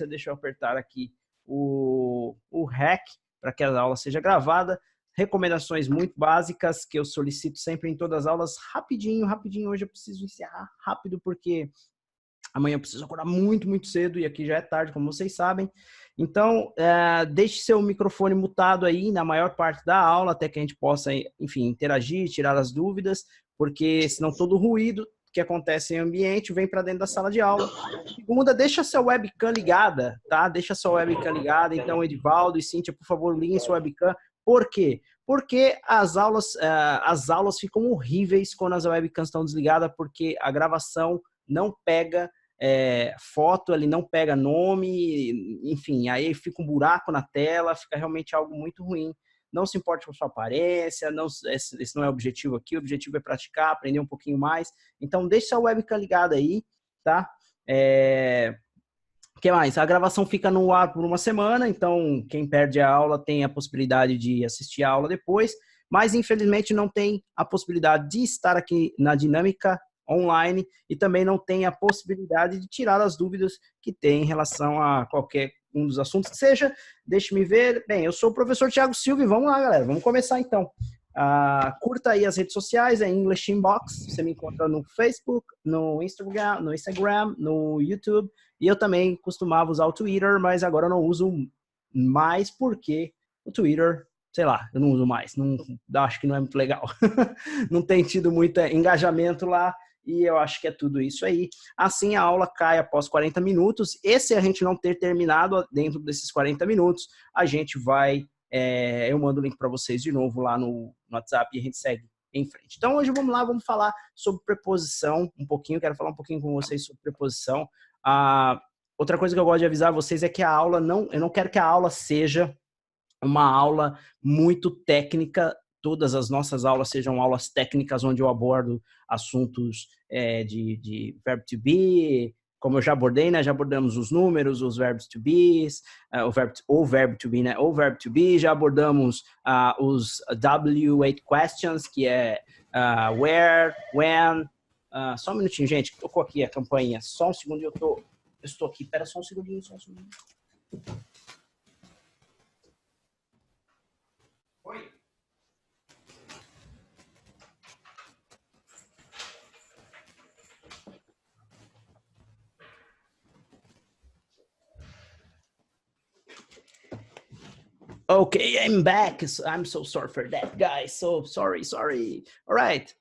deixa eu apertar aqui o REC para que a aula seja gravada. Recomendações muito básicas que eu solicito sempre em todas as aulas. Rapidinho, hoje eu preciso encerrar rápido porque amanhã eu preciso acordar muito cedo e aqui já é tarde, como vocês sabem. Então, deixe seu microfone mutado aí na maior parte da aula, até que a gente possa, enfim, interagir, tirar as dúvidas, porque senão todo ruído que acontece em ambiente vem para dentro da sala de aula. Segunda, deixa sua webcam ligada, tá? Deixa sua webcam ligada. Então, Edivaldo e Cíntia, por favor, liguem sua webcam. Por quê? Porque as aulas ficam horríveis quando as webcams estão desligadas, porque a gravação não pega foto, ele não pega nome, enfim, aí fica um buraco na tela, fica realmente algo muito ruim. Não se importe com a sua aparência, esse não é o objetivo aqui, o objetivo é praticar, aprender um pouquinho mais. Então, deixe sua webcam ligada aí, tá? O que mais? A gravação fica no ar por uma semana, então quem perde a aula tem a possibilidade de assistir a aula depois, mas infelizmente não tem a possibilidade de estar aqui na dinâmica online e também não tem a possibilidade de tirar as dúvidas que tem em relação a qualquer um dos assuntos que seja. Deixe-me ver. Bem, eu sou o professor Thiago Silva e vamos lá, galera. Vamos começar então. Curta aí as redes sociais, é English Inbox. Você me encontra no Facebook, no Instagram, no YouTube. E eu também costumava usar o Twitter, mas agora eu não uso mais porque o Twitter, sei lá, eu não uso mais. Não, acho que não é muito legal. Não tem tido muito engajamento lá. E eu acho que é tudo isso aí. Assim, a aula cai após 40 minutos. E se a gente não ter terminado dentro desses 40 minutos, a gente vai... eu mando o link para vocês de novo lá no WhatsApp e a gente segue em frente. Então, hoje vamos lá, vamos falar sobre preposição um pouquinho. Quero falar um pouquinho com vocês sobre preposição. Outra coisa que eu gosto de avisar vocês é que a aula eu não quero que a aula seja uma aula muito técnica. Todas as nossas aulas sejam aulas técnicas onde eu abordo assuntos de verbo to be, como eu já abordei, né? Já abordamos os números, os verbos to be, o verbo to be, né? O verbo to be, já abordamos os W8 questions, que é where, when. Só um minutinho, gente, tocou aqui a campainha. Só um segundo, eu estou aqui. Espera só um segundinho, Oi. Okay, I'm back. I'm so sorry for that, guys. So sorry. All right.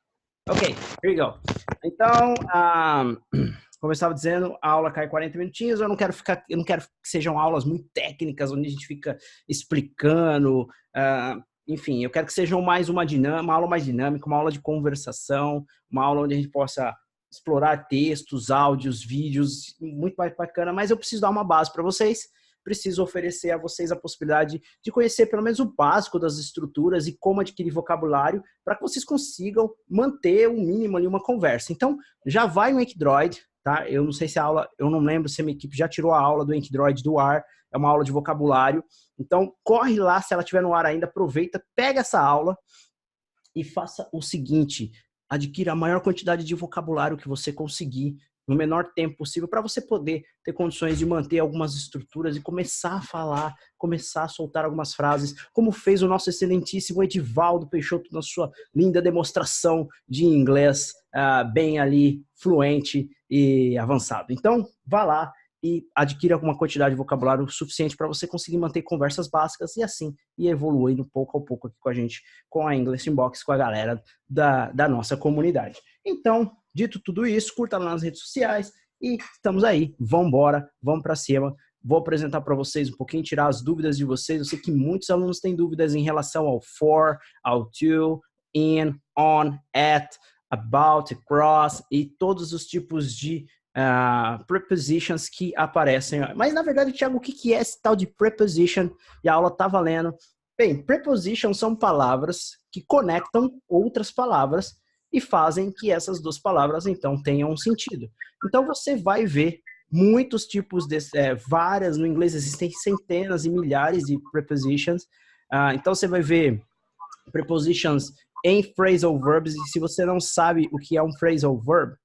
Okay, here we go. Então, como eu estava dizendo, a aula cai 40 minutinhos. Eu não quero que sejam aulas muito técnicas, onde a gente fica explicando. Enfim, eu quero que sejam mais uma aula mais dinâmica, uma aula de conversação, uma aula onde a gente possa explorar textos, áudios, vídeos, muito mais bacana. Mas eu preciso dar uma base para vocês. Preciso oferecer a vocês a possibilidade de conhecer pelo menos o básico das estruturas e como adquirir vocabulário para que vocês consigam manter o mínimo ali uma conversa. Então, já vai no Enkidroid, tá? Eu não sei se eu não lembro se a minha equipe já tirou a aula do Enkidroid do ar, é uma aula de vocabulário. Então, corre lá, se ela estiver no ar ainda, aproveita, pega essa aula e faça o seguinte, adquira a maior quantidade de vocabulário que você conseguir no menor tempo possível, para você poder ter condições de manter algumas estruturas e começar a falar, começar a soltar algumas frases, como fez o nosso excelentíssimo Edivaldo Peixoto na sua linda demonstração de inglês, bem ali, fluente e avançado. Então, vá lá e adquira alguma quantidade de vocabulário suficiente para você conseguir manter conversas básicas e assim ir evoluindo pouco a pouco aqui com a gente, com a English Inbox, com a galera da nossa comunidade. Então, dito tudo isso, curta lá nas redes sociais e estamos aí. Vamos embora, vamos para cima. Vou apresentar para vocês um pouquinho, tirar as dúvidas de vocês. Eu sei que muitos alunos têm dúvidas em relação ao for, ao to, in, on, at, about, across e todos os tipos de prepositions que aparecem. Mas, na verdade, Thiago, o que é esse tal de preposition? E a aula está valendo. Bem, prepositions são palavras que conectam outras palavras e fazem que essas duas palavras, então, tenham um sentido. Então, você vai ver muitos tipos, várias, no inglês existem centenas e milhares de prepositions. Então, você vai ver prepositions em phrasal verbs, e se você não sabe o que é um phrasal verb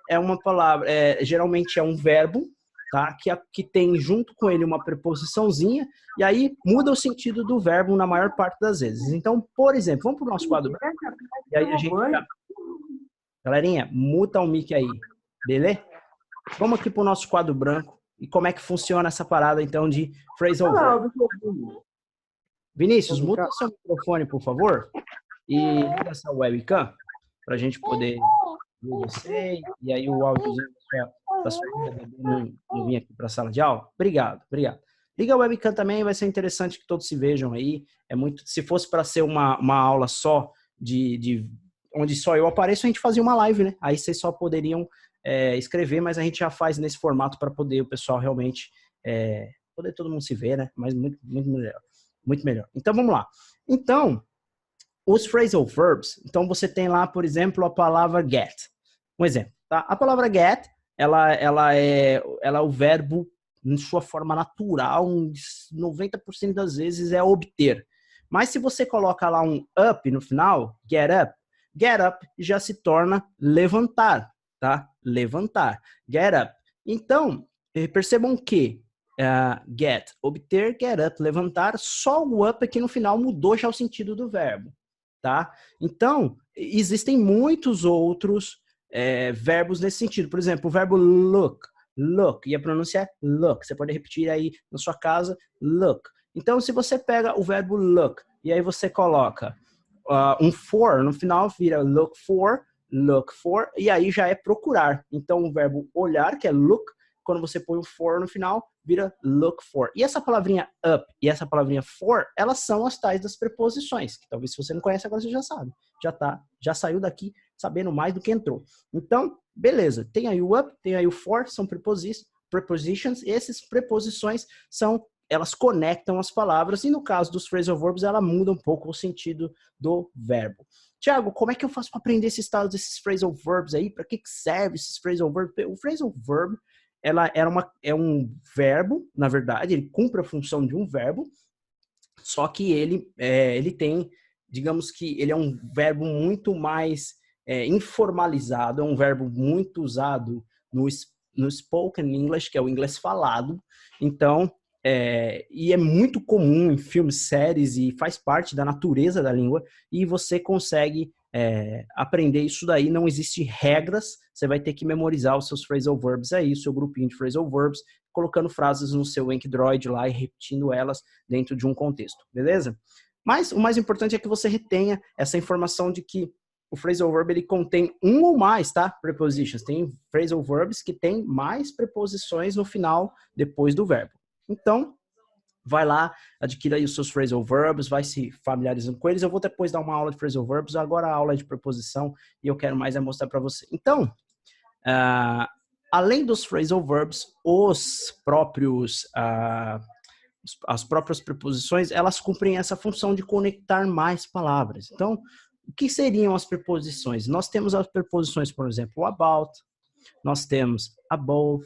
é uma palavra, geralmente é um verbo, tá? Que tem junto com ele uma preposiçãozinha, e aí muda o sentido do verbo na maior parte das vezes. Então, por exemplo, vamos para o nosso quadro branco, e aí a gente já... Galerinha, muta o mic aí, beleza? Vamos aqui para o nosso quadro branco, e como é que funciona essa parada, então, de phrasal verb. Vinícius, muta seu microfone, por favor, e liga essa webcam, para a gente poder ver você, e aí o áudiozinho da sua bebê não vir aqui para a sala de aula. Obrigado, obrigado. Liga a webcam também, vai ser interessante que todos se vejam aí. É muito, se fosse para ser uma aula só onde só eu apareço, a gente fazia uma live, né? Aí vocês só poderiam escrever, mas a gente já faz nesse formato para poder o pessoal realmente poder todo mundo se ver, né? Mas muito, muito melhor. Muito melhor. Então, vamos lá. Então, os phrasal verbs, então você tem lá, por exemplo, a palavra get. Um exemplo, tá? A palavra get, ela é o verbo em sua forma natural, 90% das vezes é obter. Mas se você coloca lá um up no final, get up já se torna levantar, tá? Levantar, get up. Então, percebam que get, obter, get up, levantar, só o up aqui no final mudou já o sentido do verbo, tá? Então, existem muitos outros verbos nesse sentido. Por exemplo, o verbo look, e a pronúncia é look. Você pode repetir aí na sua casa, look. Então, se você pega o verbo look e aí você coloca um for no final, vira look for, e aí já é procurar. Então, o verbo olhar, que é look, quando você põe o for no final, vira look for. E essa palavrinha up e essa palavrinha for, elas são as tais das preposições, que talvez se você não conhece, agora você já sabe. Já saiu daqui sabendo mais do que entrou. Então, beleza. Tem aí o up, tem aí o for, são prepositions. Essas preposições elas conectam as palavras, e no caso dos phrasal verbs, ela muda um pouco o sentido do verbo. Tiago, como é que eu faço para aprender esses estados desses phrasal verbs aí? Para que serve esses phrasal verbs? O phrasal verb, é um verbo, na verdade, ele cumpre a função de um verbo, só que ele tem, digamos que ele é um verbo muito mais informalizado, é um verbo muito usado no spoken English, que é o inglês falado. Então, e é muito comum em filmes, séries, e faz parte da natureza da língua, e você consegue aprender isso daí. Não existe regras, você vai ter que memorizar os seus phrasal verbs aí, o seu grupinho de phrasal verbs, colocando frases no seu Enkydroid lá e repetindo elas dentro de um contexto, beleza? Mas o mais importante é que você retenha essa informação de que o phrasal verb ele contém um ou mais, tá? Prepositions. Tem phrasal verbs que tem mais preposições no final, depois do verbo. Então, vai lá, adquira aí os seus phrasal verbs, vai se familiarizando com eles. Eu vou depois dar uma aula de phrasal verbs, agora a aula é de preposição, e eu quero mais mostrar para você. Então, além dos phrasal verbs, as próprias preposições, elas cumprem essa função de conectar mais palavras. Então, o que seriam as preposições? Nós temos as preposições, por exemplo, about, nós temos above.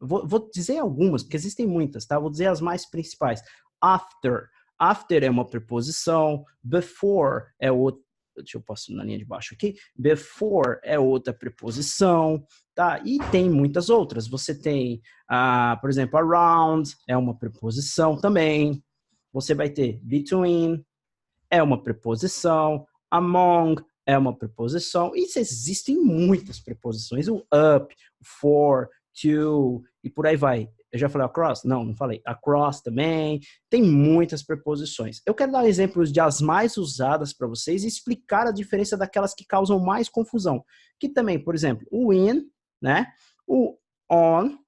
Vou dizer algumas, porque existem muitas, tá? Vou dizer as mais principais. After. After é uma preposição. Before é outra. Deixa eu passar na linha de baixo aqui. Before é outra preposição, tá? E tem muitas outras. Você tem, por exemplo, around é uma preposição também. Você vai ter between, é uma preposição. Among é uma preposição. E existem muitas preposições. O up, o for, to, e por aí vai. Eu já falei across? Não falei. Across também. Tem muitas preposições. Eu quero dar exemplos de as mais usadas para vocês e explicar a diferença daquelas que causam mais confusão. Que também, por exemplo, o in, né? O on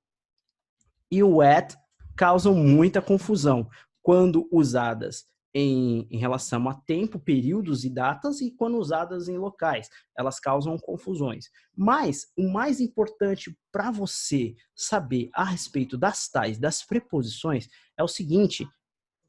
e o at causam muita confusão quando usadas em relação a tempo, períodos e datas, e quando usadas em locais. Elas causam confusões. Mas o mais importante para você saber a respeito das preposições é o seguinte: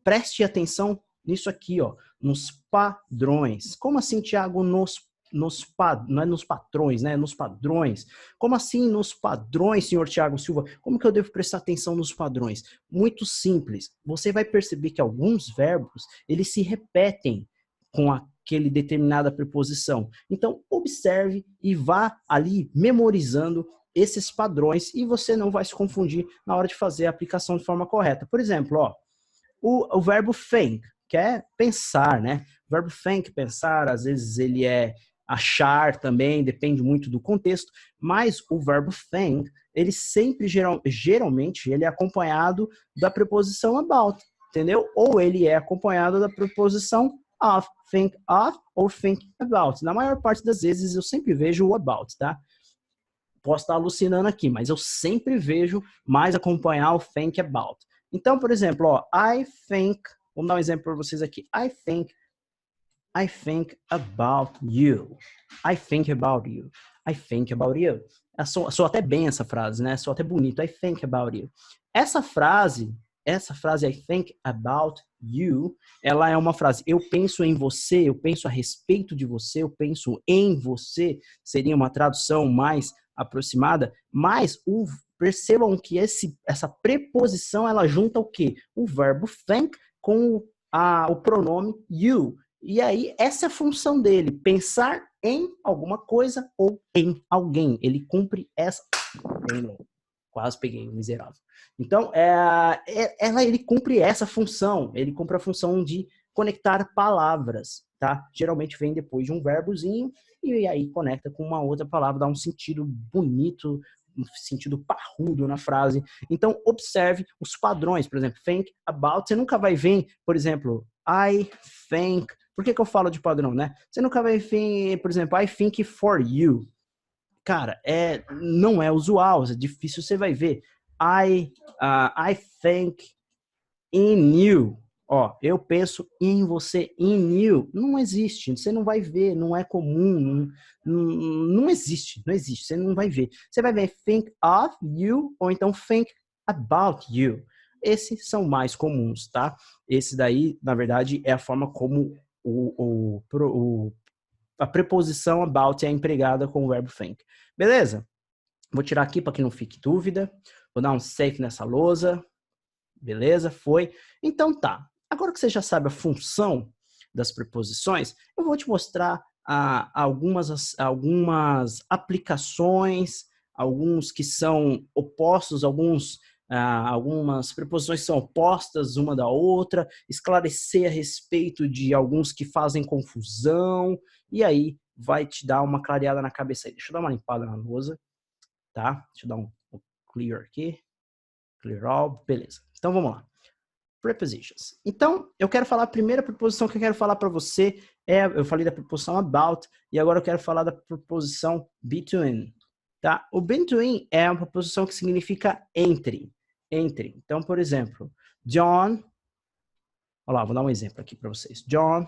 preste atenção nisso aqui, ó, nos padrões. Como assim, Tiago, não é nos patrões, né? Nos padrões. Como assim nos padrões, senhor Tiago Silva? Como que eu devo prestar atenção nos padrões? Muito simples. Você vai perceber que alguns verbos, eles se repetem com aquele determinada preposição. Então, observe e vá ali memorizando esses padrões e você não vai se confundir na hora de fazer a aplicação de forma correta. Por exemplo, ó, o verbo think, que é pensar, né? O verbo think, pensar, às vezes ele é achar também, depende muito do contexto, mas o verbo think, ele sempre, geralmente, ele é acompanhado da preposição about, entendeu? Ou ele é acompanhado da preposição of, think of ou think about. Na maior parte das vezes eu sempre vejo o about, tá? Posso estar alucinando aqui, mas eu sempre vejo mais acompanhar o think about. Então, por exemplo, ó, I think, vamos dar um exemplo para vocês aqui. I think about you. I think about you. I think about you. Sou até bem essa frase, né? Sou até bonito. I think about you. Essa frase, I think about you, ela é uma frase, eu penso em você, eu penso a respeito de você, eu penso em você, seria uma tradução mais aproximada, mas percebam que essa preposição, ela junta o quê? O verbo think com o pronome you. E aí, essa é a função dele, pensar em alguma coisa ou em alguém. Ele cumpre essa... Quase peguei, miserável. Então, ele cumpre essa função, ele cumpre a função de conectar palavras, tá? Geralmente vem depois de um verbozinho e aí conecta com uma outra palavra, dá um sentido bonito, um sentido parrudo na frase. Então, observe os padrões, por exemplo, think about, você nunca vai ver, por exemplo, I think, por que eu falo de padrão, né? Você nunca vai ver, por exemplo, I think for you. Cara, não é usual, é difícil, você vai ver. I think in you. Ó, eu penso em você, in you. Não existe, você não vai ver, não é comum, não existe, você não vai ver. Você vai ver think of you ou então think about you. Esses são mais comuns, tá? Esse daí, na verdade, é a forma como a preposição about é empregada com o verbo think. Beleza? Vou tirar aqui para que não fique dúvida. Vou dar um save nessa lousa. Beleza? Foi. Então tá. Agora que você já sabe a função das preposições, eu vou te mostrar algumas aplicações, alguns que são opostos, algumas preposições são opostas uma da outra, esclarecer a respeito de alguns que fazem confusão, e aí vai te dar uma clareada na cabeça aí. Deixa eu dar uma limpada na lousa, tá? Deixa eu dar um clear aqui. Clear all, beleza. Então vamos lá. Prepositions. Então, eu quero falar a primeira preposição que eu quero falar para você eu falei da preposição about e agora eu quero falar da preposição between, tá? O between é uma preposição que significa entre. Então, por exemplo, John, olha lá, vou dar um exemplo aqui para vocês. John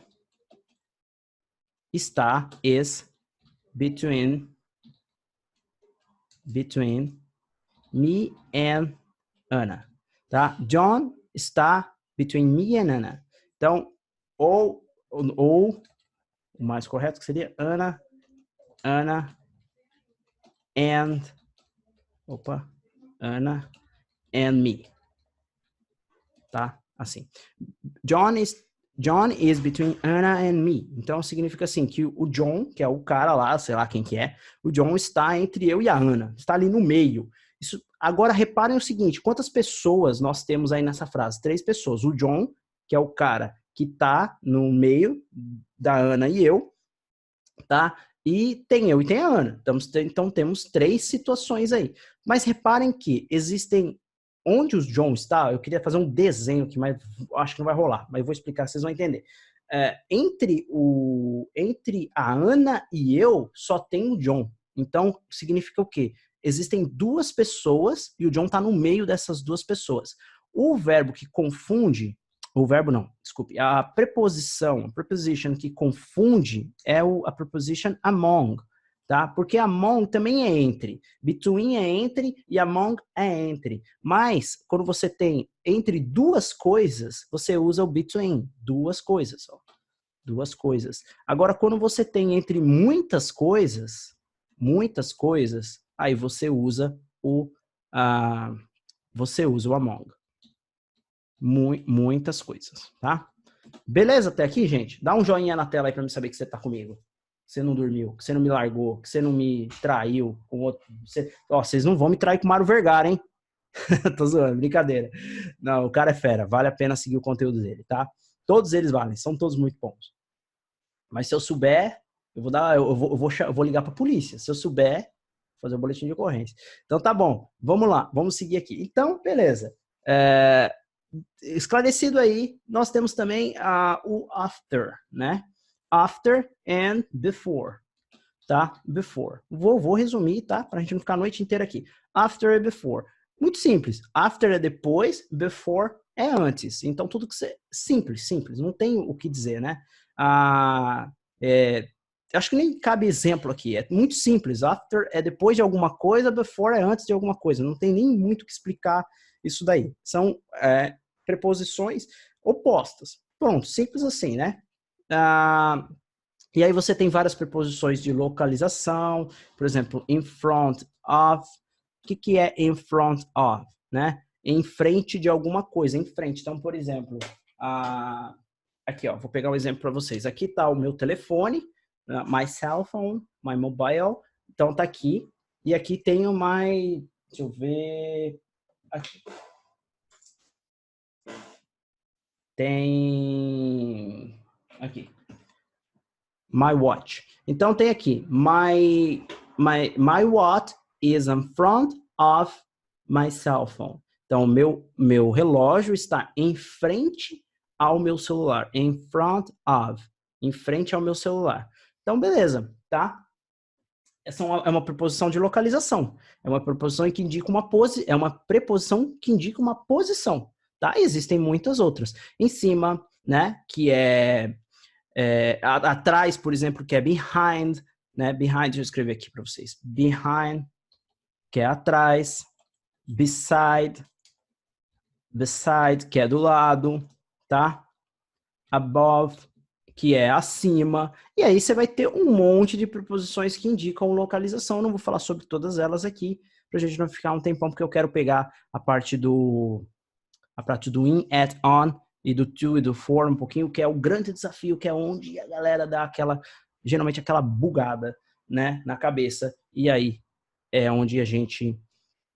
is between me and Anna, tá? John está between me and Anna. Então, ou o mais correto que seria Anna and me. Tá? Assim. John is between Anna and me. Então, significa assim, que o John, que é o cara lá, sei lá quem que é, o John está entre eu e a Ana. Está ali no meio. Isso, agora, reparem o seguinte, quantas pessoas nós temos aí nessa frase? 3 pessoas. O John, que é o cara que está no meio da Ana e eu, tá? E tem eu e tem a Ana. Então, temos 3 situações aí. Mas reparem que existem... Onde o John está, eu queria fazer um desenho aqui, mas acho que não vai rolar. Mas eu vou explicar, vocês vão entender. Entre a Ana e eu, só tem o John. Então, significa o quê? Existem 2 pessoas e o John está no meio dessas 2 pessoas. O verbo que confunde... O verbo não, desculpe. A preposition que confunde é a preposition among. Tá? Porque among também é entre. Between é entre e among é entre. Mas, quando você tem entre 2 coisas, você usa o between. 2 coisas. Ó. 2 coisas. Agora, quando você tem entre muitas coisas, aí você usa o among. Muitas coisas, tá? Beleza até aqui, gente? Dá um joinha na tela aí para eu saber que você tá comigo. que você não dormiu, que você não me largou, que você não me traiu com outro. Vocês não vão me trair com o Mário Vergara, hein? Tô zoando, brincadeira. Não, o cara é fera, vale a pena seguir o conteúdo dele, tá? Todos eles valem, são todos muito bons. Mas se eu souber, eu vou ligar pra polícia. Se eu souber, fazer um boletim de ocorrência. Então tá bom, vamos lá, vamos seguir aqui. Então, beleza. Esclarecido aí, nós temos também o after, né? After and before, tá? Before. Vou resumir, tá? Pra gente não ficar a noite inteira aqui. After e before. Muito simples. After é depois, before é antes. Então, tudo que você... Simples. Não tem o que dizer, né? Acho que nem cabe exemplo aqui. É muito simples. After é depois de alguma coisa, before é antes de alguma coisa. Não tem nem muito o que explicar isso daí. São preposições opostas. Pronto, simples assim, né? E aí você tem várias preposições de localização. Por exemplo, in front of. O que é in front of, né? Em frente de alguma coisa, em frente. Então, por exemplo, aqui, ó, vou pegar um exemplo para vocês. Aqui está o meu telefone, my cell phone, my mobile. Então, tá aqui. E aqui tem o my... Deixa eu ver... Aqui. Tem... Aqui. My watch. Então, tem aqui. My watch is in front of my cell phone. Então, meu relógio está em frente ao meu celular. In front of. Em frente ao meu celular. Então, beleza, tá? Essa é uma preposição de localização. É uma preposição que indica é uma preposição que indica uma posição, tá? E existem muitas outras. Em cima, né? Que atrás, por exemplo, que é behind, né? Behind, deixa eu escrever aqui para vocês. Behind, que é atrás. Beside, que é do lado, tá? Above, que é acima. E aí você vai ter um monte de preposições que indicam localização. Eu não vou falar sobre todas elas aqui, pra gente não ficar um tempão, porque eu quero pegar a parte do in, at, on, e do to e do for um pouquinho, que é o grande desafio, que é onde a galera dá geralmente aquela bugada, né, na cabeça. E aí é onde a gente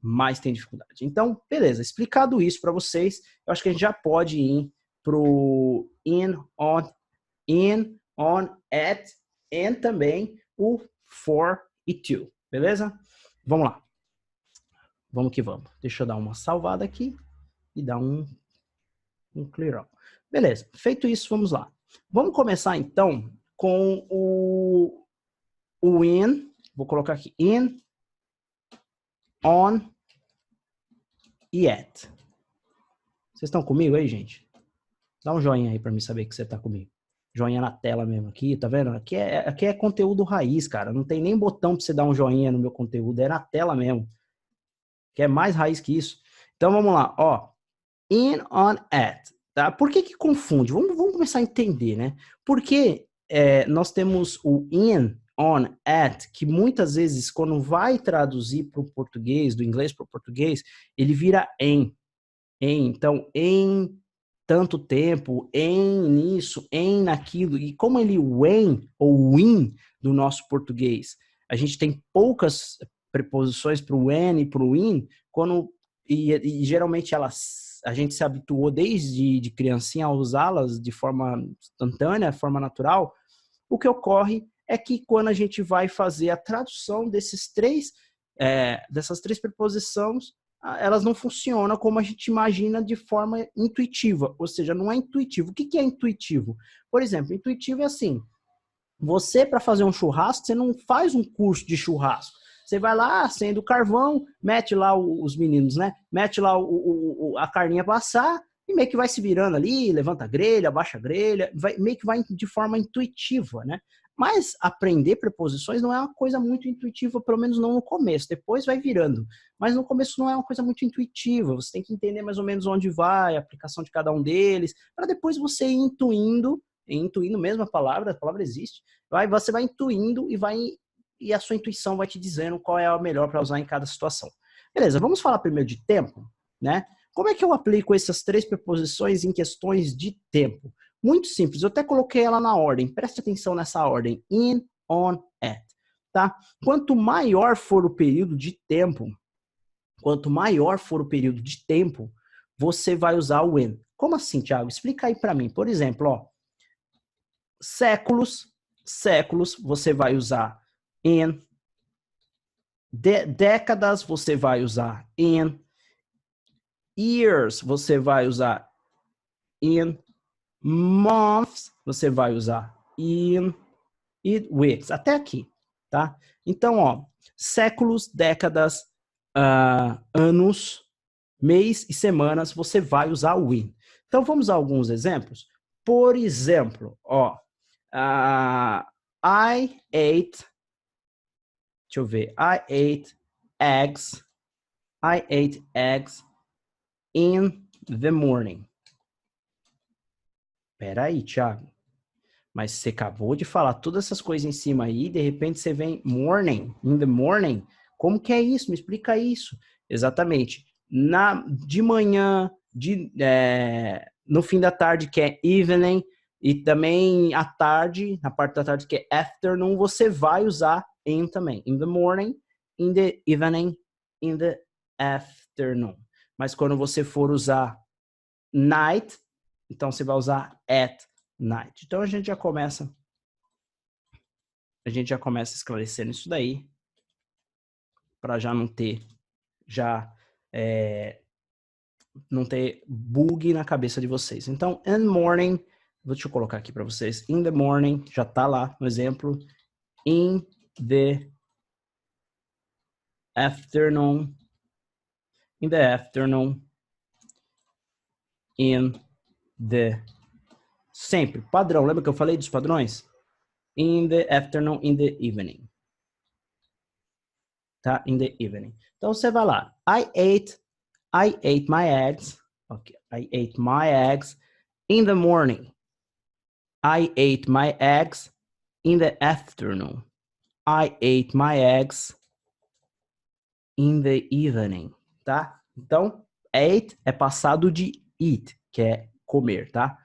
mais tem dificuldade. Então, beleza, explicado isso para vocês, eu acho que a gente já pode ir pro in, on, at, e também o for e to, beleza? Vamos lá. Vamos que vamos. Deixa eu dar uma salvada aqui e dar um clear up. Beleza, feito isso, vamos lá. Vamos começar então com o in, vou colocar aqui, in, on e at. Vocês estão comigo aí, gente? Dá um joinha aí para mim saber que você tá comigo. Joinha na tela mesmo aqui, tá vendo? Aqui é conteúdo raiz, cara. Não tem nem botão para você dar um joinha no meu conteúdo, é na tela mesmo. Que é mais raiz que isso. Então vamos lá, ó. In, on, at. Tá? Por que confunde? Vamos começar a entender, né? Porque nós temos o in, on, at, que muitas vezes, quando vai traduzir para o português, do inglês para o português, ele vira em. Então, em tanto tempo, em nisso, em naquilo. E como ele, o em ou o in do nosso português, a gente tem poucas preposições para o en e para o in, e geralmente a gente se habituou desde de criancinha a usá-las de forma instantânea, de forma natural. O que ocorre é que quando a gente vai fazer a tradução dessas três preposições, elas não funcionam como a gente imagina de forma intuitiva, ou seja, não é intuitivo. O que é intuitivo? Por exemplo, intuitivo é assim, você para fazer um churrasco, você não faz um curso de churrasco, você vai lá, acende o carvão, mete lá os meninos, né? Mete lá a carninha para assar e meio que vai se virando ali, levanta a grelha, abaixa a grelha, meio que vai de forma intuitiva, né? Mas aprender preposições não é uma coisa muito intuitiva, pelo menos não no começo. Depois vai virando. Mas no começo não é uma coisa muito intuitiva. Você tem que entender mais ou menos onde vai, a aplicação de cada um deles, para depois você ir intuindo mesmo a palavra existe, você vai intuindo e a sua intuição vai te dizendo qual é a melhor para usar em cada situação. Beleza, vamos falar primeiro de tempo, né? Como é que eu aplico essas três preposições em questões de tempo? Muito simples, eu até coloquei ela na ordem, preste atenção nessa ordem. In, on at, tá? Quanto maior for o período de tempo, você vai usar o when. Como assim, Thiago? Explica aí para mim. Por exemplo, ó, séculos, você vai usar in. Décadas, você vai usar in. Years, você vai usar in. Months, você vai usar in. E weeks, até aqui, tá? Então, ó, séculos, décadas, anos, mês e semanas, você vai usar o in. Então, vamos a alguns exemplos. Por exemplo, ó, I ate, deixa eu ver, I ate eggs in the morning. Peraí, Thiago. Mas você acabou de falar todas essas coisas em cima aí, de repente você vem in the morning. Como que é isso? Me explica isso. Exatamente. De manhã, no fim da tarde, que é evening, e também à tarde, na parte da tarde, que é afternoon, você vai usar in também. In the morning, in the evening, in the afternoon. Mas quando você for usar night, então você vai usar at night. Então a gente já começa esclarecendo isso daí, para já não ter não ter bug na cabeça de vocês. Então, in the morning, deixa eu colocar aqui para vocês, in the morning, já tá lá no exemplo, in the afternoon, in the, sempre, padrão, lembra que eu falei dos padrões? In the afternoon, in the evening. Tá? In the evening. Então, você vai lá, I ate my eggs. Okay, I ate my eggs in the morning. I ate my eggs in the afternoon. I ate my eggs in the evening, tá? Então, ate é passado de eat, que é comer, tá?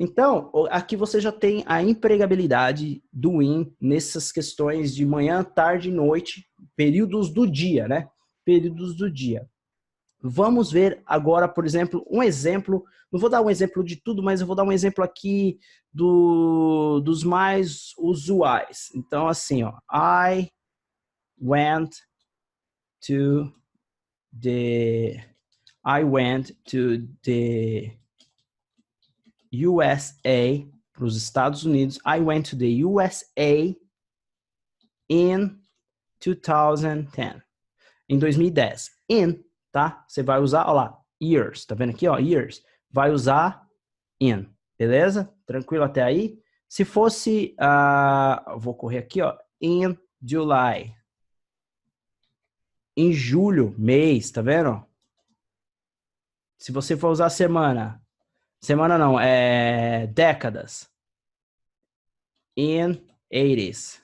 Então, aqui você já tem a empregabilidade do in nessas questões de manhã, tarde e noite, períodos do dia, né? Períodos do dia. Vamos ver agora, por exemplo, um exemplo. Não vou dar um exemplo de tudo, mas eu vou dar um exemplo aqui dos mais usuais. Então, assim, ó. I went to the USA, para os Estados Unidos. I went to the USA in 2010. Em 2010. In, tá? Você vai usar, ó lá, years. Tá vendo aqui, ó, years. Vai usar in, beleza? Tranquilo até aí? Se fosse, vou correr aqui, ó, in July. Em julho, mês, tá vendo? Se você for usar semana não, décadas. In 80s.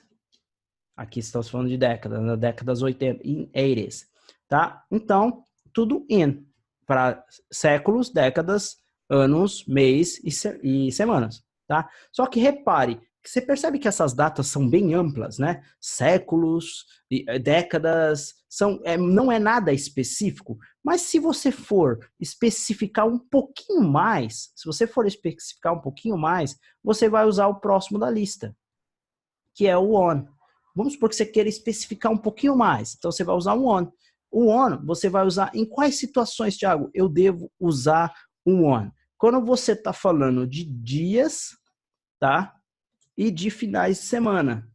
Aqui estamos falando de décadas, nas décadas 80, in 80s, tá? Então, tudo in, para séculos, décadas, anos, mês e semanas, tá? Só que repare, você percebe que essas datas são bem amplas, né? Séculos, décadas, não é nada específico, mas se você for especificar um pouquinho mais, você vai usar o próximo da lista, que é o on. Vamos supor que você queira especificar um pouquinho mais. Então, você vai usar um on. O on, você vai usar em quais situações, Thiago, eu devo usar um on? Quando você está falando de dias, tá? E de finais de semana.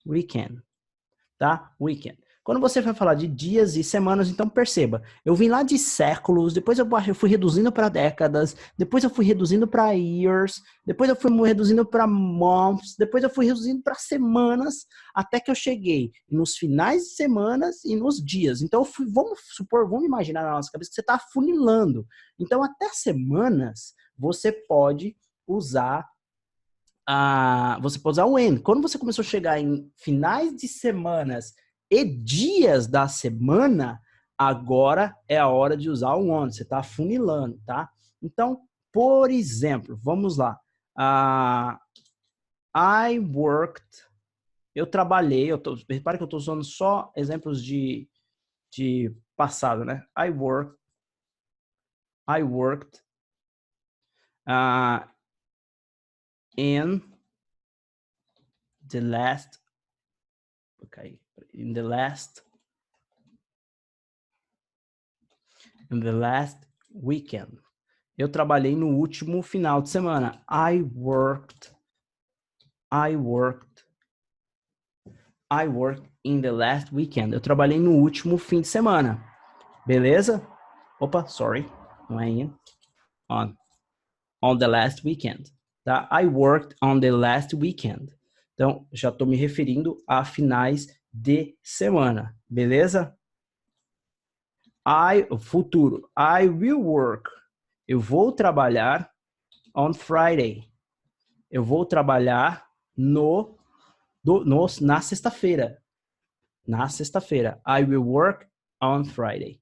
Weekend. Tá? Weekend. Quando você vai falar de dias e semanas, então perceba, eu vim lá de séculos, depois eu fui reduzindo para décadas, depois eu fui reduzindo para years, depois eu fui reduzindo para months, depois eu fui reduzindo para semanas, até que eu cheguei nos finais de semanas e nos dias. Então, vamos imaginar na nossa cabeça que você está afunilando. Então, até semanas, você pode usar o when. Quando você começou a chegar em finais de semanas e dias da semana, agora é a hora de usar o on. Você está afunilando, tá? Então, por exemplo, vamos lá. I worked. Eu trabalhei. Repare que eu estou usando só exemplos de passado, né? I worked in the last. Okay, in the last weekend. Eu trabalhei no último final de semana. I worked in the last weekend. Eu trabalhei no último fim de semana. Beleza? Opa, sorry. Não é in. On the last weekend. Tá? I worked on the last weekend. Então, já estou me referindo a finais de semana. Beleza? Futuro. I will work. Eu vou trabalhar on Friday. Eu vou trabalhar na sexta-feira. Na sexta-feira. I will work on Friday.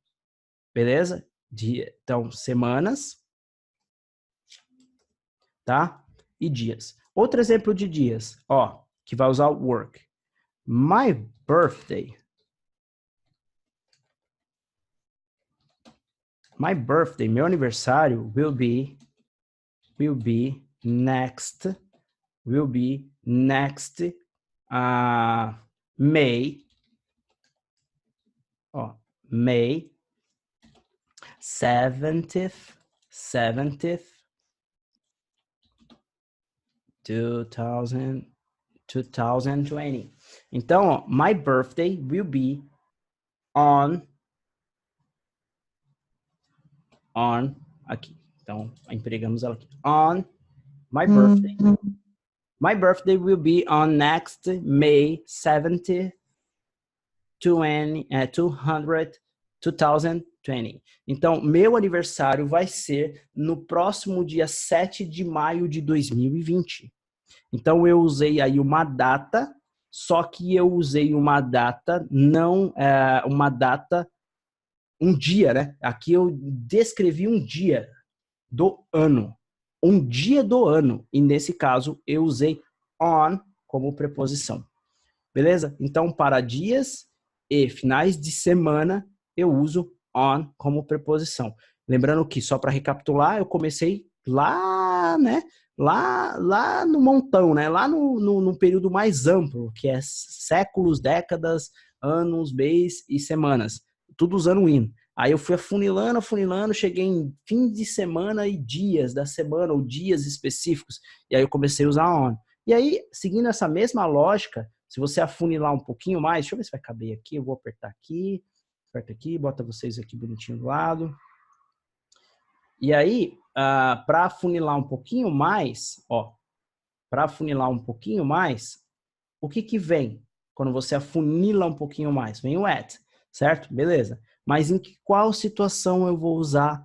Beleza? Então, semanas. Tá? E dias. Outro exemplo de dias, ó, que vai usar o work. My birthday. My birthday, meu aniversário will be next May 70th 2020. Então, ó, my birthday will be on aqui. Então, empregamos ela aqui. On my birthday. My birthday will be on next May 70th, 2020. Então, meu aniversário vai ser no próximo dia 7 de maio de 2020. Então, eu usei aí uma data, só que eu usei uma data, não um dia, né? Aqui eu descrevi um dia do ano. Um dia do ano. E nesse caso, eu usei on como preposição. Beleza? Então, para dias e finais de semana, eu uso on como preposição. Lembrando que, só para recapitular, eu comecei lá, né? Lá no montão, né? Lá no período mais amplo, que é séculos, décadas, anos, mês e semanas. Tudo usando in. Aí eu fui afunilando, cheguei em fim de semana e dias da semana, ou dias específicos. E aí eu comecei a usar on. E aí, seguindo essa mesma lógica, se você afunilar um pouquinho mais, deixa eu ver se vai caber aqui, eu vou apertar aqui, aperta aqui, bota vocês aqui bonitinho do lado. E aí, para afunilar um pouquinho mais, ó, para afunilar um pouquinho mais, o que vem quando você afunila um pouquinho mais? Vem o at, certo? Beleza. Mas em qual situação eu vou usar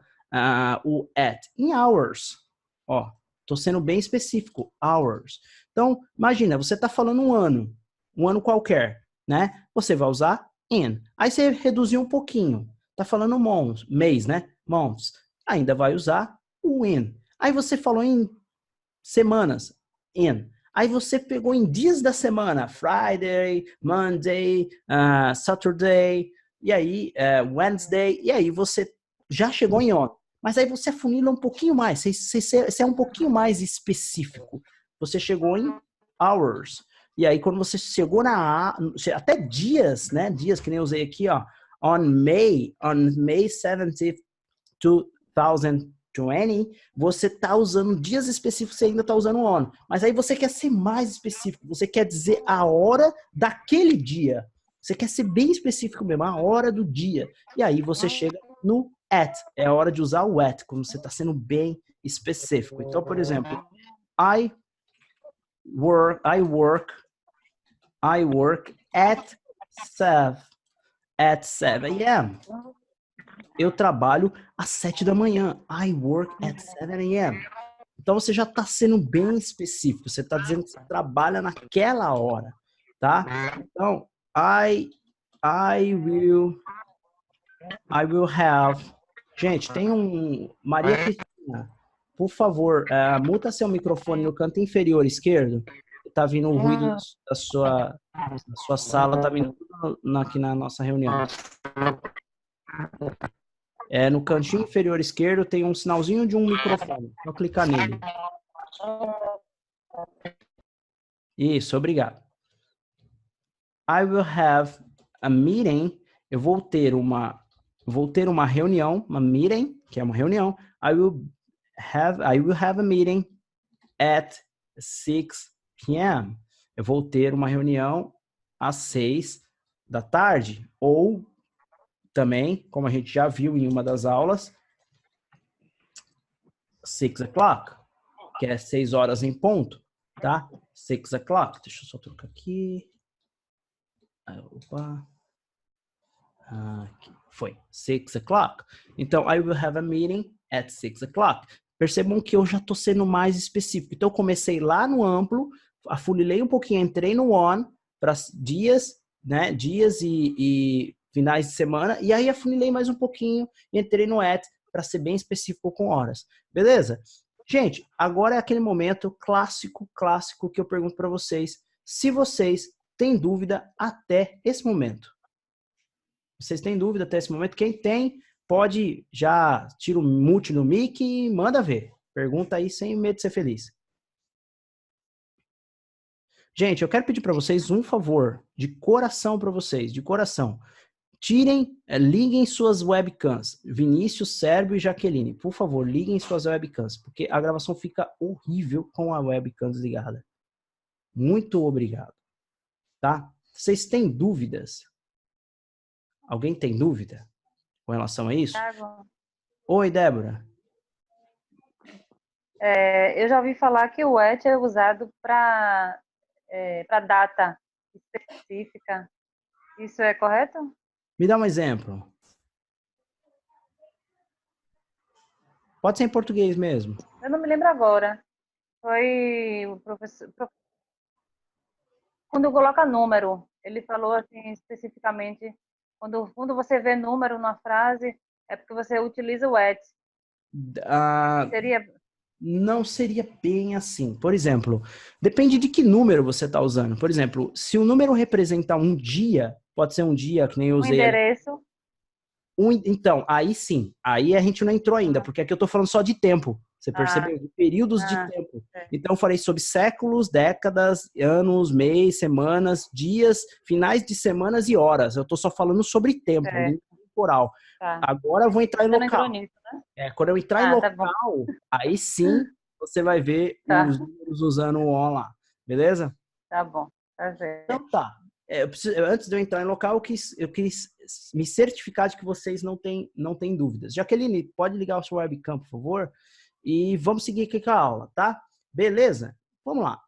o at? Em hours. Ó, tô sendo bem específico, hours. Então, imagina, você tá falando um ano qualquer, né? Você vai usar in. Aí você reduziu um pouquinho. Tá falando months, mês, né? Months. Ainda vai usar o in. Aí você falou em semanas, in. Aí você pegou em dias da semana, Friday, Monday, Saturday, e aí Wednesday, e aí você já chegou em on. Mas aí você afunila um pouquinho mais, você é um pouquinho mais específico. Você chegou em hours. E aí quando você chegou até dias, né? Dias que nem eu usei aqui, ó. On May 17th, 2020, você está usando dias específicos, você ainda está usando on. Mas aí você quer ser mais específico, você quer dizer a hora daquele dia. Você quer ser bem específico mesmo, a hora do dia. E aí você chega no at. É a hora de usar o at, quando você está sendo bem específico. Então, por exemplo, I work at 7 a.m. Eu trabalho às 7 da manhã. I work at 7 a.m. Então, você já está sendo bem específico. Você está dizendo que você trabalha naquela hora, tá? Então, I will have... Gente, tem Maria Cristina, por favor, muta seu microfone no canto inferior esquerdo. tá vindo o ruído da sua sala, tá vindo tudo aqui na nossa reunião. No cantinho inferior esquerdo tem um sinalzinho de um microfone. Vou clicar nele. Isso, obrigado. I will have a meeting. Eu vou ter uma reunião, uma meeting, que é uma reunião. I will have a meeting at 6 p.m. Eu vou ter uma reunião às 6 da tarde. Ou também, como a gente já viu em uma das aulas, 6 o'clock, que é 6 horas em ponto, tá? 6 o'clock. Deixa eu só trocar aqui. Opa. Aqui. Foi. 6 o'clock. Então, I will have a meeting at 6 o'clock. Percebam que eu já estou sendo mais específico. Então, eu comecei lá no amplo, afunilei um pouquinho, entrei no on para dias, né? Dias e finais de semana. E aí, afunilei mais um pouquinho e entrei no at para ser bem específico com horas. Beleza? Gente, agora é aquele momento clássico que eu pergunto para vocês. Se vocês têm dúvida até esse momento. Vocês têm dúvida até esse momento? Quem tem, pode já tira o mute no mic e manda ver. Pergunta aí sem medo de ser feliz. Gente, eu quero pedir para vocês um favor, de coração para vocês, de coração. Liguem suas webcams. Vinícius, Sérgio e Jaqueline, por favor, liguem suas webcams, porque a gravação fica horrível com a webcam desligada. Muito obrigado. Tá? Vocês têm dúvidas? Alguém tem dúvida com relação a isso? Oi, Débora. Eu já ouvi falar que o at é usado para data específica. Isso é correto? Me dá um exemplo. Pode ser em português mesmo. Eu não me lembro agora. Foi o professor... Quando coloca número, ele falou assim especificamente, quando você vê número numa frase, é porque você utiliza o at. Não seria bem assim. Por exemplo, depende de que número você está usando. Por exemplo, se o número representa um dia, pode ser um dia, que nem eu usei. Um endereço. Então, aí sim. Aí a gente não entrou ainda, porque aqui eu estou falando só de tempo. Você percebeu? De períodos de tempo. Então, eu falei sobre séculos, décadas, anos, mês, semanas, dias, finais de semanas e horas. Eu estou só falando sobre tempo, temporal. Tá. Agora eu vou entrar em local. Nisso, né? Quando eu entrar em local, aí sim você vai ver os números usando o on lá. Beleza? Tá bom. Tá certo. Então tá. Antes de eu entrar em local, eu quis me certificar de que vocês não têm dúvidas. Jaqueline, pode ligar o seu webcam, por favor? E vamos seguir aqui com a aula, tá? Beleza? Vamos lá.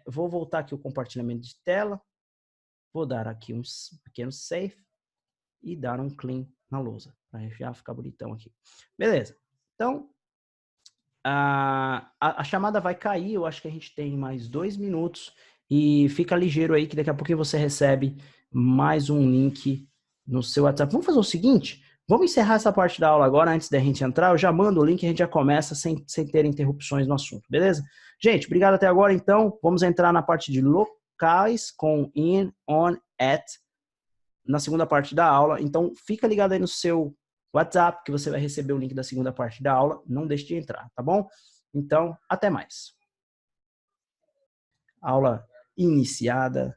Vou voltar aqui o compartilhamento de tela. Vou dar aqui um pequeno save e dar um clean na lousa, para já ficar bonitão aqui. Beleza. Então, a chamada vai cair, eu acho que a gente tem mais 2 minutos e fica ligeiro aí que daqui a pouquinho você recebe mais um link no seu WhatsApp. Vamos fazer o seguinte, vamos encerrar essa parte da aula agora, antes da gente entrar, eu já mando o link e a gente já começa sem ter interrupções no assunto, beleza? Gente, obrigado até agora, então, vamos entrar na parte de locais com in, on, at, na segunda parte da aula, então fica ligado aí no seu WhatsApp que você vai receber o link da segunda parte da aula, não deixe de entrar, tá bom? Então, até mais. Aula iniciada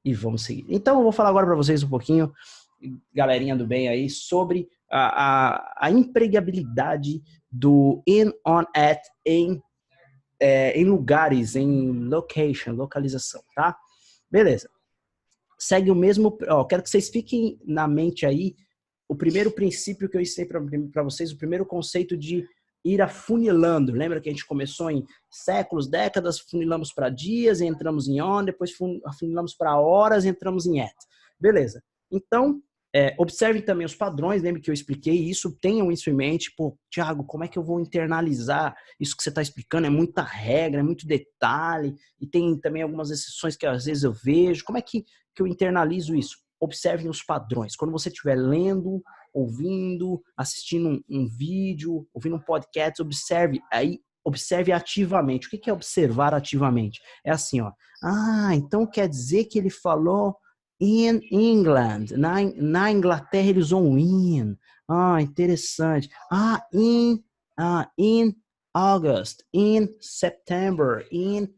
e vamos seguir. Então, eu vou falar agora para vocês um pouquinho, galerinha do bem aí, sobre a empregabilidade do in, on, at em lugares, em localização, tá? Beleza. Segue o mesmo, quero que vocês fiquem na mente aí o primeiro princípio que eu ensinei para vocês, o primeiro conceito de ir afunilando. Lembra que a gente começou em séculos, décadas, funilamos para dias, entramos em on, depois afunilamos para horas, entramos em at. Beleza. Então, observem também os padrões, lembre que eu expliquei isso, tenham isso em mente. Pô, Thiago, como é que eu vou internalizar isso que você está explicando? É muita regra, é muito detalhe, e tem também algumas exceções que às vezes eu vejo. Como é que eu internalizo isso? Observem os padrões. Quando você estiver lendo, ouvindo, assistindo um vídeo, ouvindo um podcast, observe. Aí observe ativamente. O que é observar ativamente? É assim, ó. Então quer dizer que ele falou in England. Na Inglaterra ele usou um in. Interessante. In August, in September, in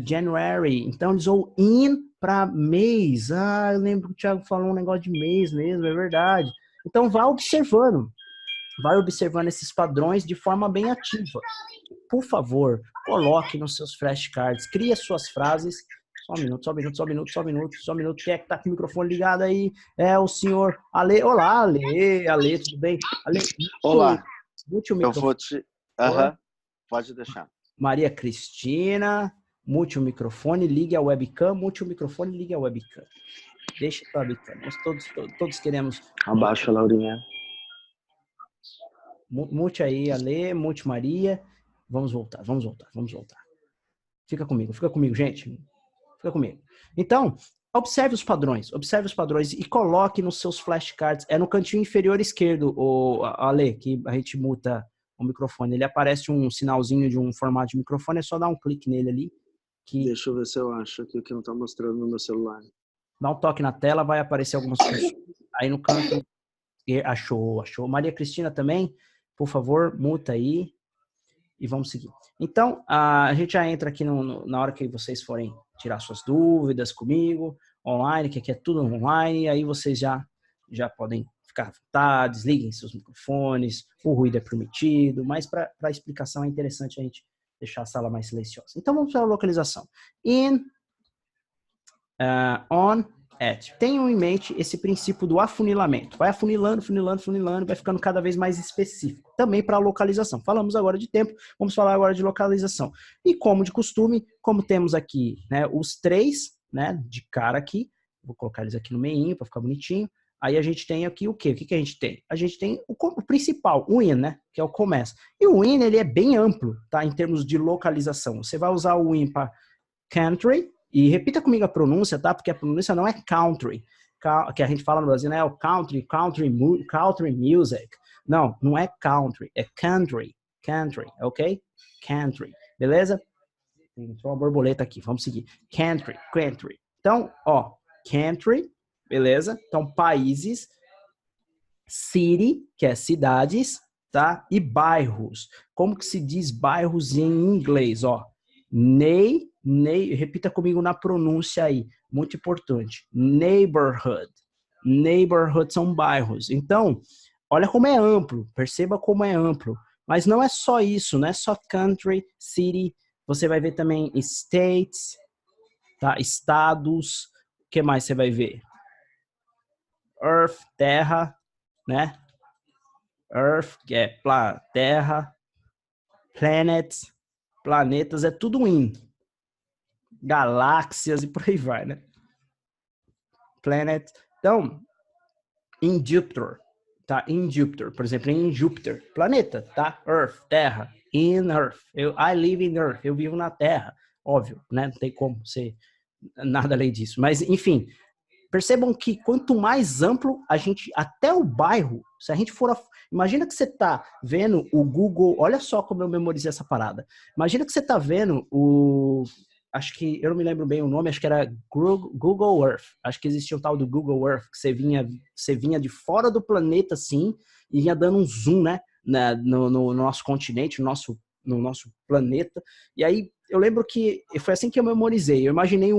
January. Então ele usou in para mês. Eu lembro que o Thiago falou um negócio de mês mesmo, é verdade. Então vai observando esses padrões de forma bem ativa. Por favor, coloque nos seus flashcards, crie as suas frases. Só um minuto. Quem é que tá com o microfone ligado aí? É o senhor Ale. Olá, Ale, tudo bem? Ale, Olá. mute o microfone. Eu vou te... Pode deixar. Maria Cristina, mute o microfone, ligue a webcam, mute o microfone, ligue a webcam. Deixa a webcam. Nós todos queremos... Abaixa, Laurinha. Mute aí, Ale, mute Maria. Vamos voltar. Fica comigo, gente. Fica comigo. Então, observe os padrões e coloque nos seus flashcards. É no cantinho inferior esquerdo, Ale, que a gente muta o microfone. Ele aparece um sinalzinho de um formato de microfone, é só dar um clique nele ali. Deixa eu ver se eu acho aqui que não está mostrando no meu celular. Dá um toque na tela, vai aparecer algumas coisas. Aí no canto, achou. Maria Cristina também, por favor, muta aí. E vamos seguir. Então, a gente já entra aqui na hora que vocês forem tirar suas dúvidas comigo, online, que aqui é tudo online, aí vocês já podem ficar à vontade, desliguem seus microfones, o ruído é permitido, mas para a explicação é interessante a gente deixar a sala mais silenciosa. Então, vamos para a localização. In, on, at. Tenham em mente esse princípio do afunilamento. Vai afunilando, vai ficando cada vez mais específico. Também para a localização. Falamos agora de tempo, vamos falar agora de localização. E como de costume, como temos aqui, né, os três, né, de cara aqui, vou colocar eles aqui no meio para ficar bonitinho. Aí a gente tem aqui o quê? O que a gente tem? A gente tem o principal, o in, né, que é o começo. E o in, ele é bem amplo, tá, em termos de localização. Você vai usar o in para country. E repita comigo a pronúncia, tá? Porque a pronúncia não é country, que a gente fala no Brasil, né? É o country music. Não é country, é country, ok? Country, beleza? Tem só uma borboleta aqui, vamos seguir. Country. Então, country, beleza? Então, países, city, que é cidades, tá? E bairros. Como que se diz bairros em inglês, repita comigo na pronúncia aí, muito importante. Neighborhood são bairros. Então, olha como é amplo, perceba como é amplo. Mas não é só isso, não é só country, city, você vai ver também states, tá? Estados, o que mais você vai ver? Earth, terra, né? Earth, que é terra, planets, planetas, é tudo in. Galáxias e por aí vai, né? Planet. Então, em Júpiter, tá? Em Júpiter, por exemplo, em Júpiter, planeta, tá? Earth, Terra. In Earth. I live in Earth. Eu vivo na Terra. Óbvio, né? Não tem como ser nada além disso. Mas, enfim, percebam que quanto mais amplo a gente, até o bairro, se a gente for... Imagina que você tá vendo o Google... Olha só como eu memorizei essa parada. Imagina que você tá vendo acho que, eu não me lembro bem o nome, acho que era Google Earth. Acho que existia o tal do Google Earth, que você vinha de fora do planeta, assim, e ia dando um zoom, né, no nosso continente, no nosso planeta. E aí, eu lembro que foi assim que eu memorizei. Eu imaginei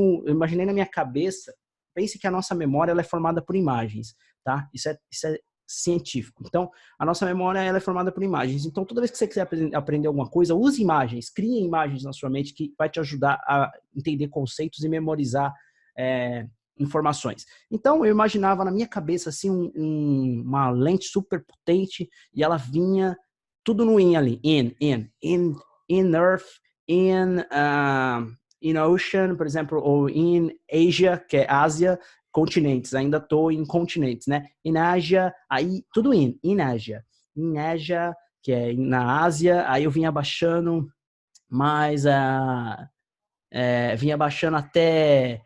na minha cabeça, pense que a nossa memória ela é formada por imagens, tá? Isso é científico. Então, a nossa memória ela é formada por imagens. Então, toda vez que você quiser aprender alguma coisa, use imagens, crie imagens na sua mente que vai te ajudar a entender conceitos e memorizar informações. Então, eu imaginava na minha cabeça assim uma lente super potente e ela vinha tudo no in ali, in Earth, in Ocean, por exemplo, ou in Asia, que é Ásia, continentes, ainda estou em continentes, né? In Ásia, aí tudo in Ásia. In Ásia, que é na Ásia, aí eu vinha baixando mais vinha baixando até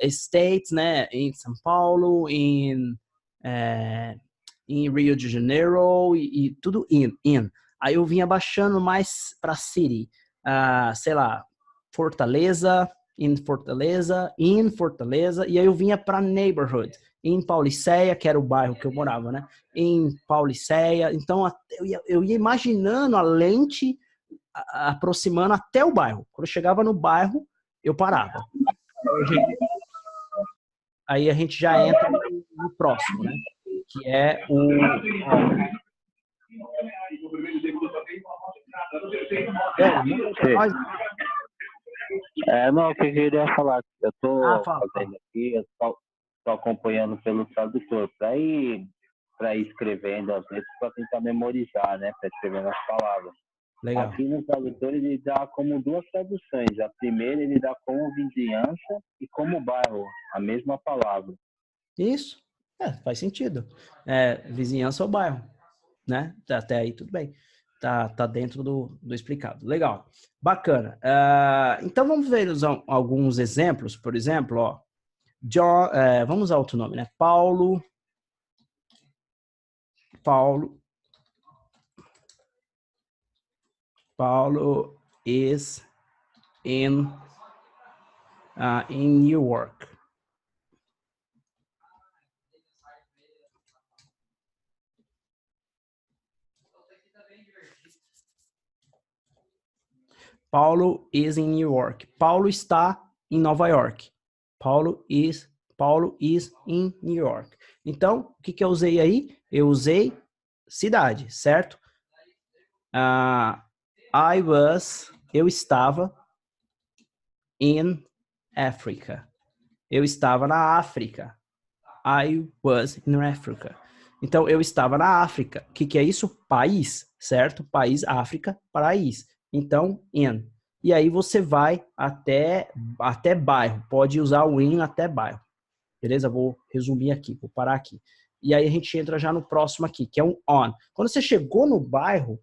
States, né? Em São Paulo, em Rio de Janeiro e tudo in. Aí eu vinha baixando mais para city, sei lá, Fortaleza, in Fortaleza, e aí eu vinha para neighborhood, em Pauliceia, que era o bairro que eu morava, né? Em Pauliceia, então eu ia imaginando a lente aproximando até o bairro. Quando eu chegava no bairro, eu parava. Aí a gente já entra no próximo, né? Que é o... Não, o que eu queria falar, eu tô fala. fazendo aqui, eu tô acompanhando pelo tradutor, para ir escrevendo às vezes, para tentar memorizar, né, para escrever as palavras. Legal. Aqui no tradutor ele dá como duas traduções, a primeira ele dá como vizinhança e como bairro, a mesma palavra. Isso, faz sentido. Vizinhança ou bairro, né? Até aí tudo bem. Tá dentro do explicado. Legal. Bacana. Então vamos ver alguns exemplos. Por exemplo, ó, John, vamos usar outro nome, né? Paulo is in Newark. Paulo is in New York. Paulo está em Nova York. Paulo is in New York. Então, o que eu usei aí? Eu usei cidade, certo? Eu estava in Africa. Eu estava na África. I was in Africa. Então, eu estava na África. O que é isso? País, certo? País, África, país. Então, in. E aí você vai até bairro. Pode usar o in até bairro. Beleza? Vou resumir aqui, vou parar aqui. E aí a gente entra já no próximo aqui, que é um on. Quando você chegou no bairro,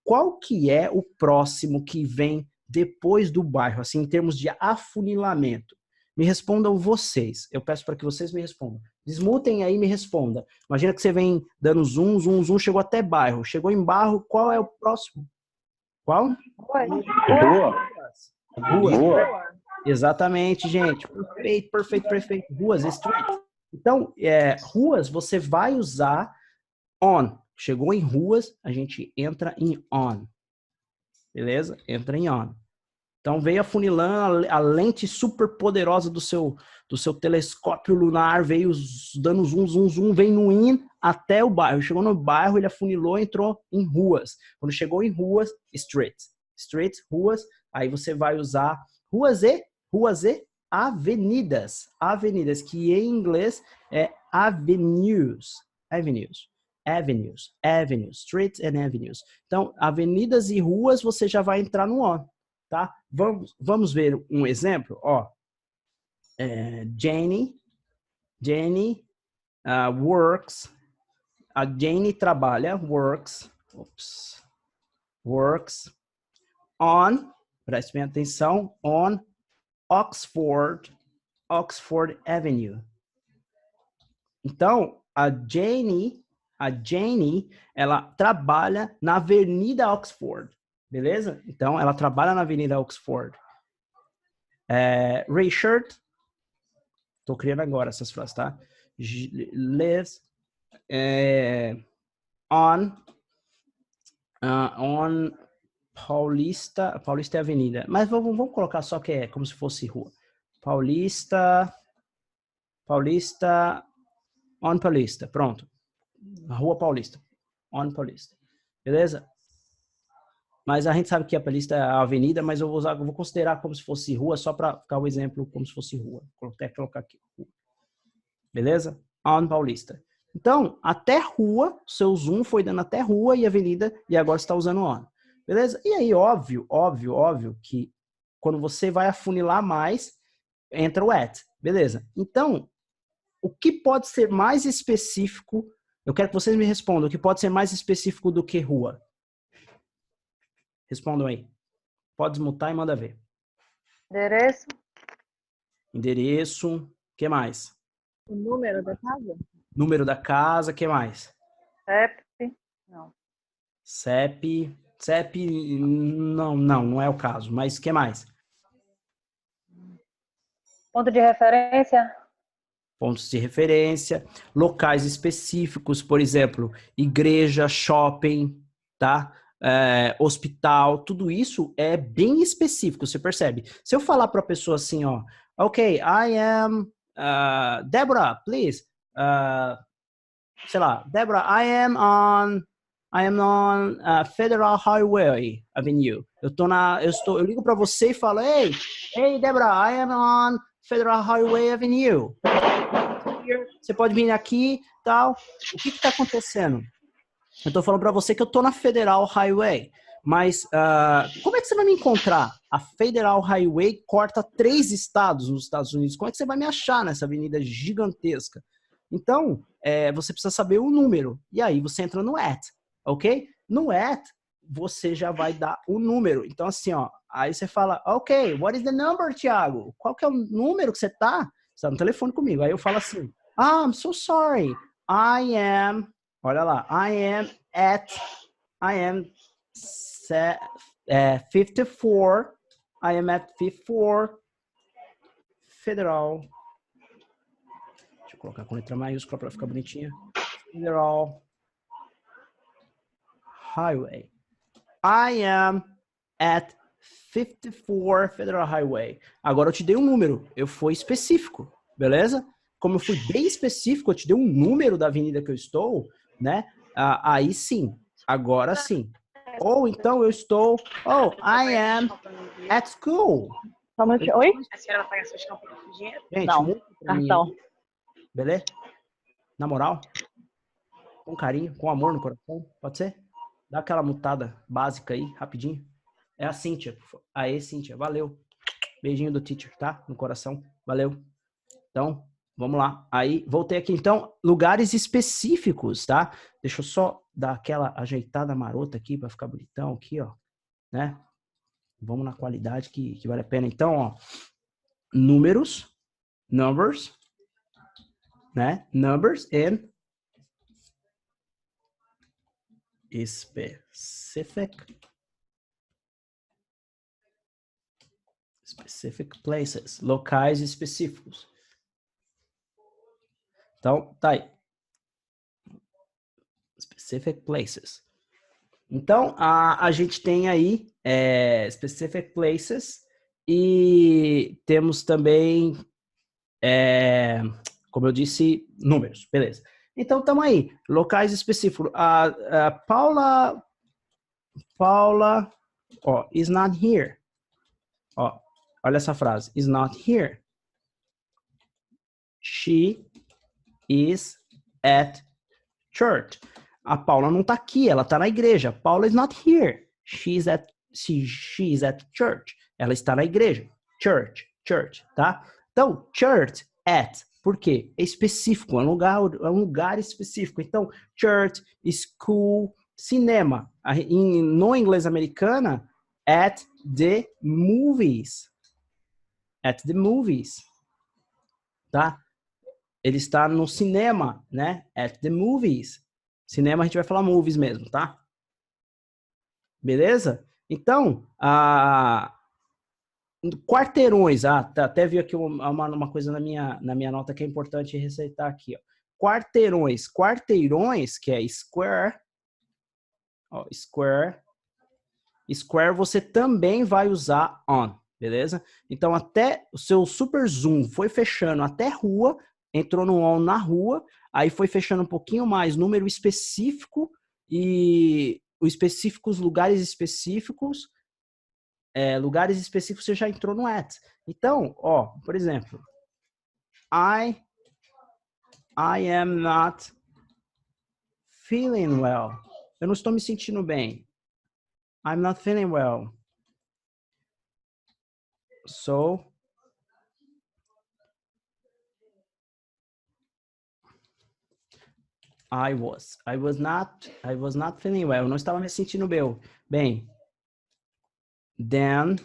qual que é o próximo que vem depois do bairro, assim, em termos de afunilamento? Me respondam vocês. Eu peço para que vocês me respondam. Desmutem aí e me responda. Imagina que você vem dando zoom, chegou até bairro. Chegou em bairro, qual é o próximo? Qual? Rua. Exatamente, gente. Perfeito. Ruas, street. Então, ruas você vai usar on. Chegou em ruas, a gente entra em on. Beleza? Entra em on. Então veio afunilando a lente super poderosa do seu telescópio lunar, veio dando zoom, vem no in até o bairro. Chegou no bairro, ele afunilou, entrou em ruas. Quando chegou em ruas, streets, ruas, aí você vai usar ruas e avenidas, que em inglês é avenues, streets and avenues. Então, avenidas e ruas você já vai entrar no on. Tá? Vamos ver um exemplo. Ó, Jenny works. A Jenny trabalha, works on, preste bem atenção, on Oxford Avenue. Então, a Jenny, ela trabalha na Avenida Oxford. Beleza? Então, ela trabalha na Avenida Oxford. Richard, tô criando agora essas frases, tá? Lives on Paulista é avenida. Mas vamos colocar só que é como se fosse rua. Paulista, on Paulista, pronto. Rua Paulista, on Paulista. Beleza? Mas a gente sabe que a Paulista é a avenida, mas eu vou considerar como se fosse rua, só para ficar o exemplo como se fosse rua. Vou até colocar aqui. Beleza? On Paulista. Então, até rua, seu zoom foi dando até rua e avenida, e agora você está usando on. Beleza? E aí, óbvio, que quando você vai afunilar mais, entra o at. Beleza? Então, o que pode ser mais específico? Eu quero que vocês me respondam. O que pode ser mais específico do que rua? Respondam aí. Pode desmutar e manda ver. Endereço. O que mais? O número da casa? Número da casa. O que mais? CEP? Não. CEP, não é o caso. Mas o que mais? Ponto de referência? Pontos de referência, locais específicos, por exemplo, igreja, shopping, tá? Hospital, tudo isso é bem específico, você percebe? Se eu falar para a pessoa assim, ó, ok, I am Deborah, please, sei lá, Deborah, I am on Federal Highway Avenue. Eu ligo para você e falo, hey, Deborah, I am on Federal Highway Avenue. Você pode vir aqui, tal. O que está acontecendo? Eu estou falando para você que eu estou na Federal Highway, mas como é que você vai me encontrar? A Federal Highway corta 3 estados nos Estados Unidos. Como é que você vai me achar nessa avenida gigantesca? Então, você precisa saber o número. E aí você entra no at, ok? No at, você já vai dar o número. Então, assim, ó, aí você fala, ok, what is the number, Thiago? Qual que é o número que você tá? Você tá no telefone comigo. Aí eu falo assim, I'm so sorry. Olha lá, I am 54. I am at 54 Federal. Deixa eu colocar com letra maiúscula para ficar bonitinha. Federal Highway. I am at 54 Federal Highway. Agora eu te dei um número. Eu fui específico, beleza? Como eu fui bem específico, eu te dei um número da avenida que eu estou, né? Aí sim. Agora sim. Ou então eu estou... Oh, I am at school. Oi? A senhora vai pagar suas compras com dinheiro? Gente, Não, muito pra mim cartão. aí. Beleza? Na moral, com carinho, com amor no coração, pode ser? Dá aquela mutada básica aí, rapidinho. É a Cíntia. Aê, Cíntia, valeu. Beijinho do teacher, tá? No coração, valeu. Então, vamos lá. Aí, voltei aqui. Então, lugares específicos, tá? Deixa eu só dar aquela ajeitada marota aqui para ficar bonitão aqui, ó. Né? Vamos na qualidade que vale a pena. Então, ó. Numbers, né? Numbers and specific places, locais específicos. Então, tá aí. Specific places. Então, a gente tem aí specific places e temos também, como eu disse, números. Beleza. Então, estamos aí. Locais específicos. Paula, ó, is not here. Ó, olha essa frase. Is not here. She is at church. A Paula não está aqui, ela está na igreja. Paula is not here. She is at church. Ela está na igreja. Church, tá? Então, church, at. Por quê? É específico, é um lugar específico. Então, church, school, cinema. No inglês americana, at the movies. At the movies. Tá? Ele está no cinema, né? At the movies. Cinema a gente vai falar movies mesmo, tá? Beleza? Então, quarteirões. Até vi aqui uma coisa na minha nota que é importante receitar aqui. Ó. Quarteirões, que é square. Ó, square você também vai usar on, beleza? Então, até o seu super zoom foi fechando até rua, entrou no on na rua, aí foi fechando um pouquinho mais, número específico e os lugares específicos você já entrou no at. Então, ó, por exemplo, I am not feeling well. Eu não estou me sentindo bem. I'm not feeling well. So, I was not feeling well. Eu não estava me sentindo bem. Then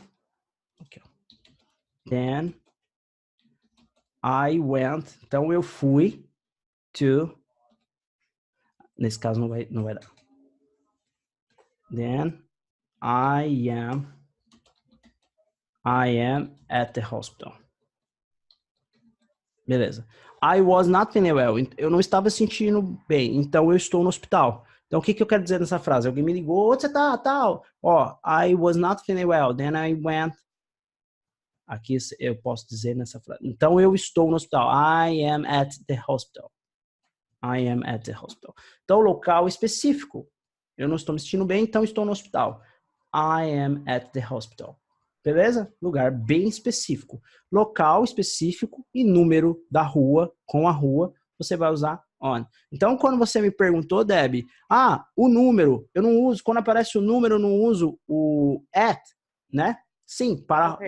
I went. Então eu fui to. Nesse caso não vai dar. then I am at the hospital. Beleza. I was not feeling well. Eu não estava sentindo bem, então eu estou no hospital. Então, o que eu quero dizer nessa frase? Alguém me ligou, onde você tá, tal? Ó, I was not feeling well, then I went. Aqui eu posso dizer nessa frase. Então, eu estou no hospital. I am at the hospital. I am at the hospital. Então, local específico. Eu não estou me sentindo bem, então estou no hospital. I am at the hospital. Beleza? Lugar bem específico. Local específico e número da rua, com a rua, você vai usar on. Então, quando você me perguntou, Deb, o número, eu não uso, quando aparece o número, eu não uso o at, né? Sim, para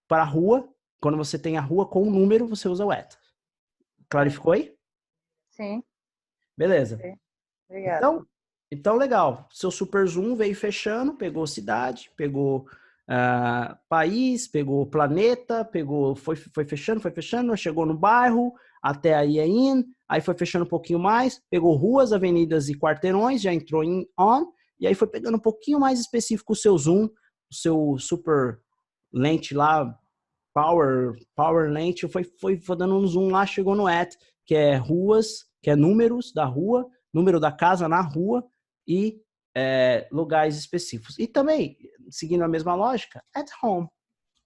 a rua, quando você tem a rua com o número, você usa o at. Clarificou aí? Sim. Beleza. Sim. Obrigada. Então, legal. Seu super zoom veio fechando, pegou cidade, pegou país, pegou planeta, foi fechando, chegou no bairro, até aí é in, aí foi fechando um pouquinho mais, pegou ruas, avenidas e quarteirões, já entrou em on, e aí foi pegando um pouquinho mais específico o seu zoom, o seu super lente lá, power lente, foi dando um zoom lá, chegou no at, que é ruas, que é números da rua, número da casa na rua e lugares específicos. E também, seguindo a mesma lógica, at home,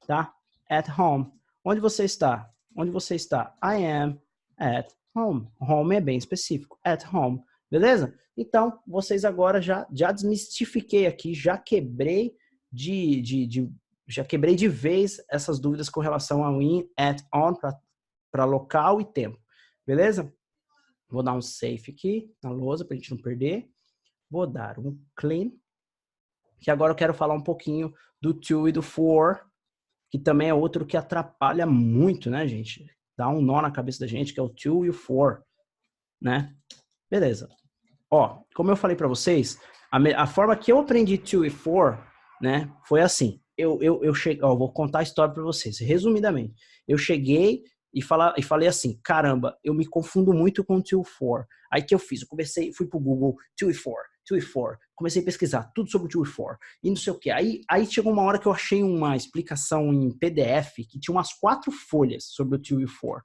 tá? At home. Onde você está? Onde você está? I am at home. Home é bem específico. At home. Beleza? Então, vocês agora já desmistifiquei aqui, já quebrei de vez essas dúvidas com relação ao in, at, on, para local e tempo. Beleza? Vou dar um save aqui na lousa para a gente não perder. Vou dar um clean, que agora eu quero falar um pouquinho do to e do for, que também é outro que atrapalha muito, né, gente? Dá um nó na cabeça da gente, que é o to e o for, né? Beleza. Ó, como eu falei para vocês, a forma que eu aprendi to e for, né, foi assim. Eu cheguei, vou contar a história para vocês, resumidamente. Eu cheguei e falei assim, caramba, eu me confundo muito com to e for. Aí que eu fiz? Eu fui pro Google, to e for, comecei a pesquisar tudo sobre o to e for, e não sei o que. Aí chegou uma hora que eu achei uma explicação em PDF que tinha umas 4 folhas sobre o to e for.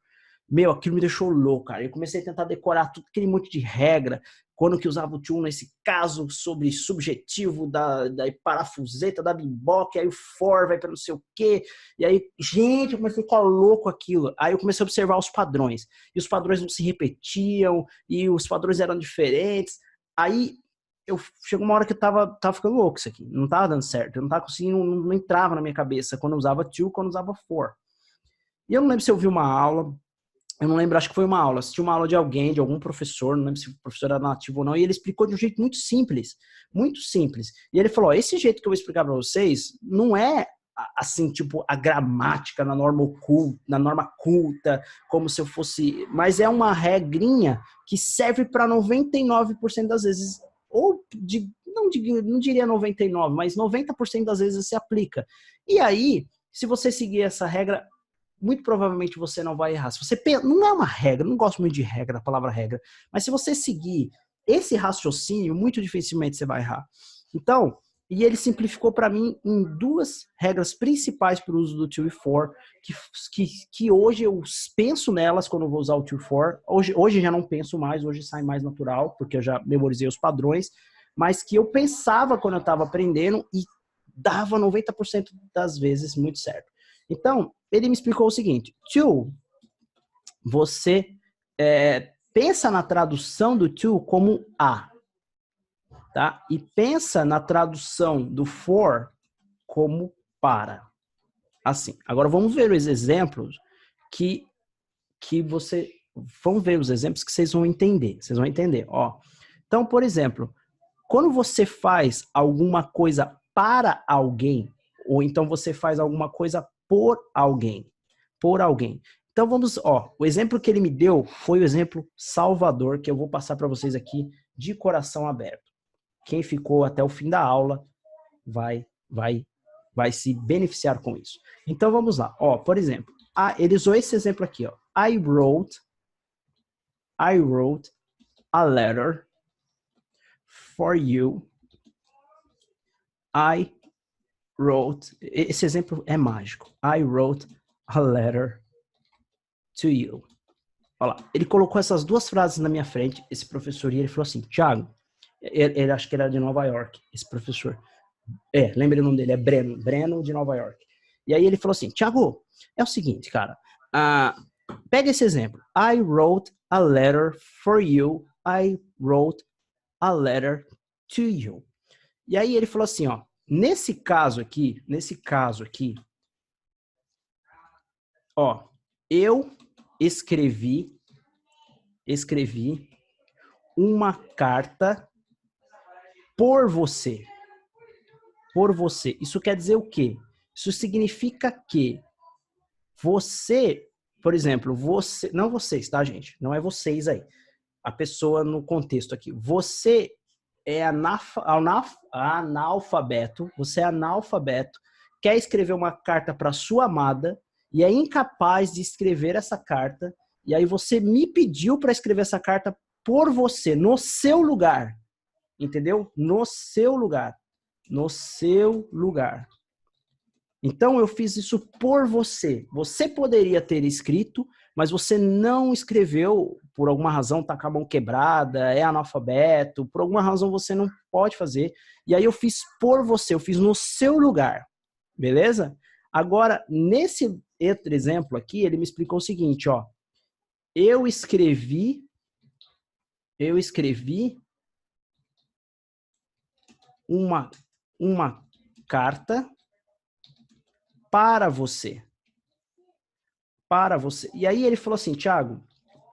Meu, aquilo me deixou louco, cara. Eu comecei a tentar decorar tudo aquele monte de regra, quando que usava o to nesse caso, sobre subjetivo da parafuseta, da bimboca, aí o for vai para não sei o quê. E aí, gente, eu comecei a ficar louco aquilo. Aí eu comecei a observar os padrões. E os padrões não se repetiam, e os padrões eram diferentes. Aí chegou uma hora que eu tava ficando louco isso aqui. Não tava dando certo. Eu não tava conseguindo, não entrava na minha cabeça quando eu usava to, quando eu usava for. E eu não lembro se eu vi uma aula. Eu não lembro, acho que foi uma aula. Assisti uma aula de alguém, de algum professor, não lembro se o professor era nativo ou não, e ele explicou de um jeito muito simples. Muito simples. E ele falou, esse jeito que eu vou explicar para vocês não é assim, tipo, a gramática na norma culta, como se eu fosse... Mas é uma regrinha que serve para 99% das vezes, ou não diria 99%, mas 90% das vezes se aplica. E aí, se você seguir essa regra, muito provavelmente você não vai errar. Se você não é uma regra, não gosto muito de regra, a palavra regra, mas se você seguir esse raciocínio, muito dificilmente você vai errar. Então, e ele simplificou para mim em 2 regras principais para o uso do to e for, que hoje eu penso nelas quando eu vou usar o to e for. Hoje já não penso mais, hoje sai mais natural, porque eu já memorizei os padrões, mas que eu pensava quando eu estava aprendendo e dava 90% das vezes muito certo. Então, ele me explicou o seguinte, to, você pensa na tradução do to como a, tá? E pensa na tradução do for como para. Assim, agora vamos ver os exemplos que você... Vamos ver os exemplos que vocês vão entender. Vocês vão entender, ó. Então, por exemplo, quando você faz alguma coisa para alguém, ou então você faz alguma coisa por alguém. Então vamos, o exemplo que ele me deu foi o exemplo Salvador, que eu vou passar para vocês aqui de coração aberto. Quem ficou até o fim da aula vai se beneficiar com isso. Então vamos lá, por exemplo, ele usou esse exemplo aqui, I wrote a letter for you I wrote, esse exemplo é mágico. I wrote a letter to you. Olha lá, ele colocou essas duas frases na minha frente, esse professor, e ele falou assim, Thiago, ele acho que era de Nova York, esse professor. Lembrei o nome dele, é Breno de Nova York. E aí ele falou assim, Thiago, é o seguinte, cara, pega esse exemplo. I wrote a letter for you. I wrote a letter to you. E aí ele falou assim, ó, nesse caso aqui, ó, eu escrevi uma carta por você. Por você. Isso quer dizer o quê? Isso significa que você, por exemplo, você, não vocês, tá, gente? Não é vocês aí. A pessoa no contexto aqui. Você é analfabeto, quer escrever uma carta para sua amada e é incapaz de escrever essa carta, e aí você me pediu para escrever essa carta por você, no seu lugar. Entendeu? No seu lugar. No seu lugar. Então eu fiz isso por você. Você poderia ter escrito, mas você não escreveu, por alguma razão tá com a mão quebrada, é analfabeto, por alguma razão você não pode fazer. E aí eu fiz por você, eu fiz no seu lugar. Beleza? Agora, nesse outro exemplo aqui, ele me explicou o seguinte, ó. Eu escrevi uma carta para você. Para você. E aí ele falou assim, Thiago,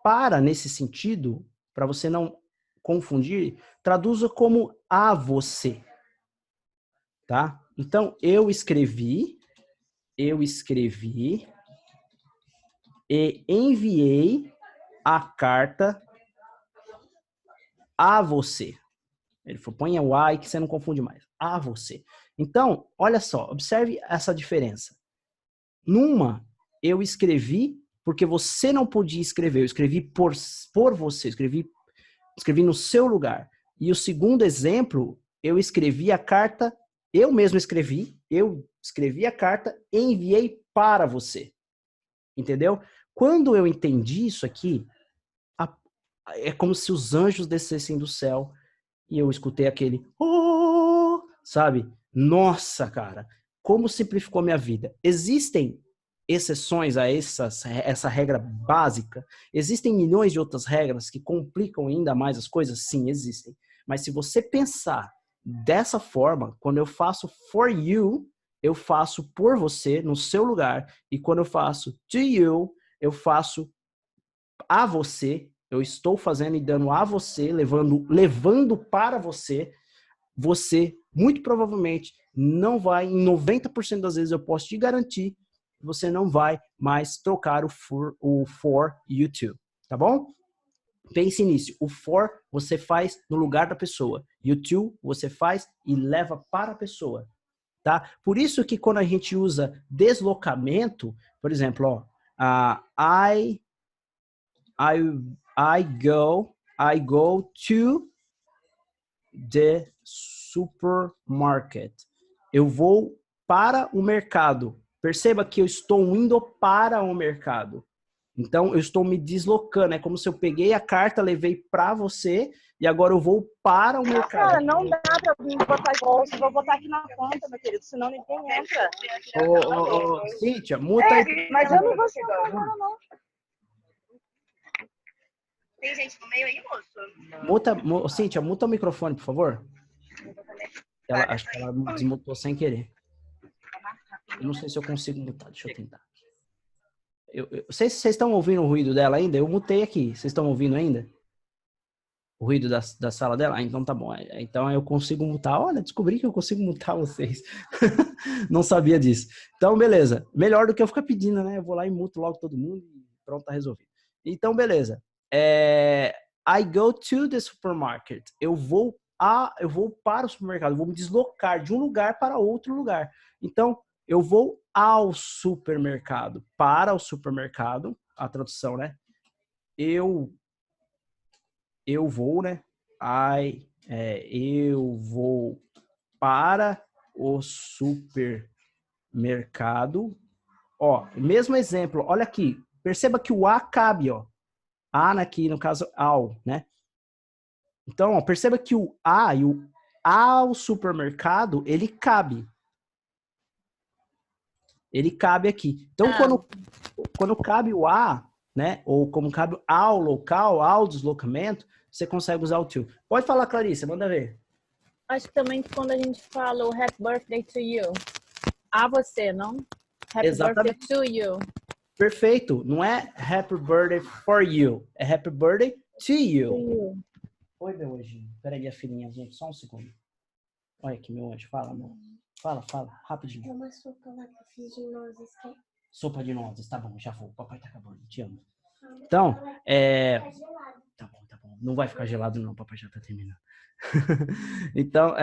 para nesse sentido, para você não confundir, traduza como a você. Tá? Então, eu escrevi e enviei a carta a você. Ele falou, põe o I que você não confunde mais. A você. Então, olha só, observe essa diferença. Numa, eu escrevi porque você não podia escrever. Eu escrevi por você. Escrevi no seu lugar. E o segundo exemplo, eu escrevi a carta, eu escrevi a carta e enviei para você. Entendeu? Quando eu entendi isso aqui, é como se os anjos descessem do céu e eu escutei aquele, oh, sabe? Nossa, cara, como simplificou minha vida. Existem exceções a essa regra básica? Existem milhões de outras regras que complicam ainda mais as coisas? Sim, existem. Mas se você pensar dessa forma, quando eu faço for you, eu faço por você, no seu lugar. E quando eu faço to you, eu faço a você. Eu estou fazendo e dando a você, levando para você. Você, muito provavelmente, não vai, em 90% das vezes eu posso te garantir, você não vai mais trocar o for you to, tá bom? Pense nisso. O for você faz no lugar da pessoa. You to você faz e leva para a pessoa, tá? Por isso que quando a gente usa deslocamento, por exemplo, ó, I go to the supermarket. Eu vou para o mercado. Perceba que eu estou indo para o mercado. Então, eu estou me deslocando. É como se eu peguei a carta, levei para você e agora eu vou para o mercado. Cara, não dá pra mim botar igual. Vou botar aqui na conta, meu querido, senão ninguém entra. Cíntia, muta aí. Mas eu não vou sentar agora, não. Tem gente no meio aí, moço? Cíntia, muta o microfone, por favor. Acho que ela desmutou sem querer. Eu não sei se eu consigo mutar. Deixa eu tentar. Vocês estão ouvindo o ruído dela ainda? Eu mutei aqui. Vocês estão ouvindo ainda? O ruído da sala dela? Então tá bom. Então eu consigo mutar. Olha, descobri que eu consigo mutar vocês. Não sabia disso. Então, beleza. Melhor do que eu ficar pedindo, né? Eu vou lá e muto logo todo mundo e pronto, tá resolvido. Então, beleza. I go to the supermarket. Eu vou para o supermercado. Eu vou me deslocar de um lugar para outro lugar. Então, eu vou ao supermercado. Para o supermercado. A tradução, né? Eu vou, né? Eu vou para o supermercado. Ó, mesmo exemplo, olha aqui. Perceba que o a cabe, ó. A aqui, no caso, ao, né? Então, ó, perceba que o a e o ao supermercado, ele cabe. Ele cabe aqui. Então, quando cabe o a, né? Ou como cabe ao local, ao deslocamento, você consegue usar o to. Pode falar, Clarissa, manda ver. Acho que também quando a gente fala o happy birthday to you, a você, não? Happy Exatamente. birthday to you. Perfeito. Não é happy birthday for you. É happy birthday to you. Oi, meu anjinho. Peraí, minha filhinha, gente. Só um segundo. Olha aqui, meu anjo. Fala, amor. Fala, rapidinho. Tem uma sopa lá que eu fiz de nozes. Que... Sopa de nozes. Tá bom, já vou. O papai tá acabando. Te amo. Então, Tá bom. Não vai ficar gelado, não. O papai já tá terminando. Então,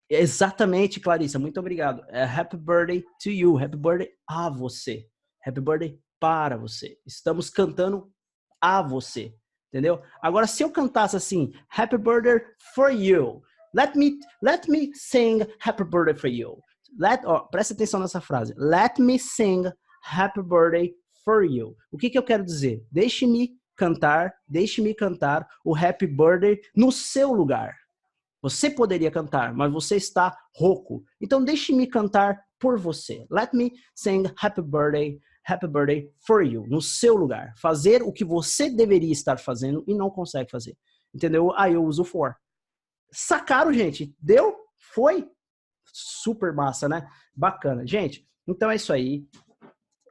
exatamente, Clarissa. Muito obrigado. Happy birthday to you. Happy birthday a você. Happy birthday para você. Estamos cantando a você. Entendeu? Agora, se eu cantasse assim, happy birthday for you. Let me sing happy birthday for you. Presta atenção nessa frase. Let me sing happy birthday for you. O que eu quero dizer? Deixe-me cantar o happy birthday no seu lugar. Você poderia cantar, mas você está rouco. Então, deixe-me cantar por você. Let me sing happy birthday for you, no seu lugar. Fazer o que você deveria estar fazendo e não consegue fazer. Entendeu? Aí eu uso for. Sacaram, gente? Deu? Foi? Super massa, né? Bacana. Gente, então é isso aí.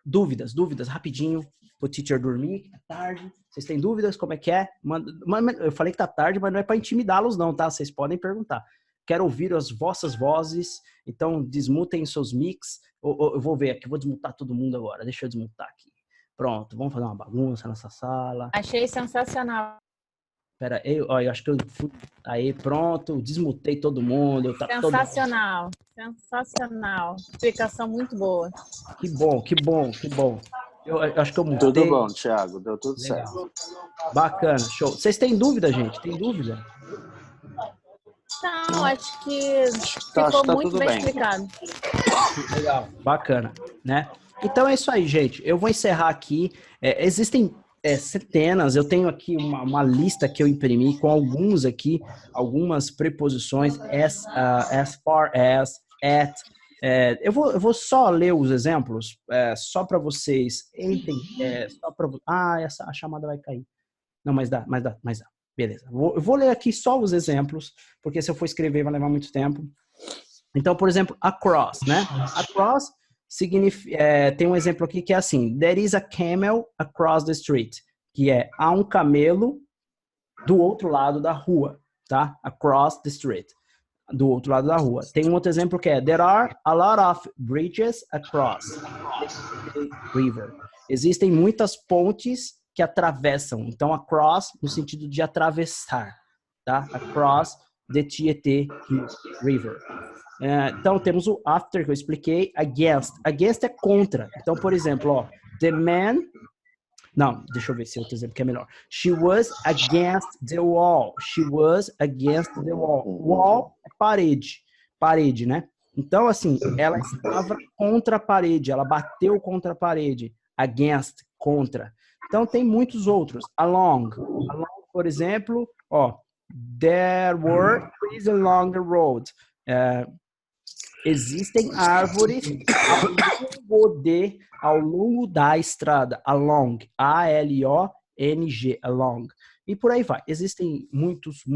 Dúvidas, rapidinho. O teacher dormir, é tarde. Vocês têm dúvidas? Como é que é? Eu falei que tá tarde, mas não é para intimidá-los não, tá? Vocês podem perguntar. Quero ouvir as vossas vozes, então desmutem seus mics. Eu vou ver aqui, vou desmutar todo mundo agora. Deixa eu desmutar aqui. Pronto, vamos fazer uma bagunça nessa sala. Achei sensacional. Pera aí, ó, eu acho que eu fui... Aí, pronto, desmutei todo mundo. Tá sensacional, sensacional. Explicação muito boa. Que bom. Eu acho que eu mudei. Tudo bom, Thiago, deu tudo Legal. certo. Bacana, show. Vocês têm dúvida, gente? Tem dúvida? Não, acho que ficou tá muito tudo bem bem. explicado. Legal, bacana, né? Então é isso aí, gente. Eu vou encerrar aqui. Existem centenas. Eu tenho aqui uma lista que eu imprimi com algumas preposições as far as, at. Eu vou só ler os exemplos, só para vocês entenderem. A chamada vai cair. Não, mas dá. Beleza. Eu vou ler aqui só os exemplos, porque se eu for escrever vai levar muito tempo. Então, por exemplo, across, né? Across significa, tem um exemplo aqui que é assim: there is a camel across the street, que é há um camelo do outro lado da rua, tá? Across the street, do outro lado da rua. Tem um outro exemplo que é there are a lot of bridges across the river. Existem muitas pontes que atravessam. Então, across no sentido de atravessar, tá? Across the Tietê River. Então, temos o after, que eu expliquei. Against. Against é contra. Então, por exemplo, ó, the man... Não, deixa eu ver se outro exemplo que é melhor. She was against the wall. She was against the wall. Wall é parede. Parede, né? Então, assim, ela estava contra a parede. Ela bateu contra a parede. Against, contra. Então, tem muitos outros. Along. Along, por exemplo, ó, there were trees along the road. Existem árvores ao longo da estrada. Along. A-L-O-N-G. Along. E por aí vai. Existem muitos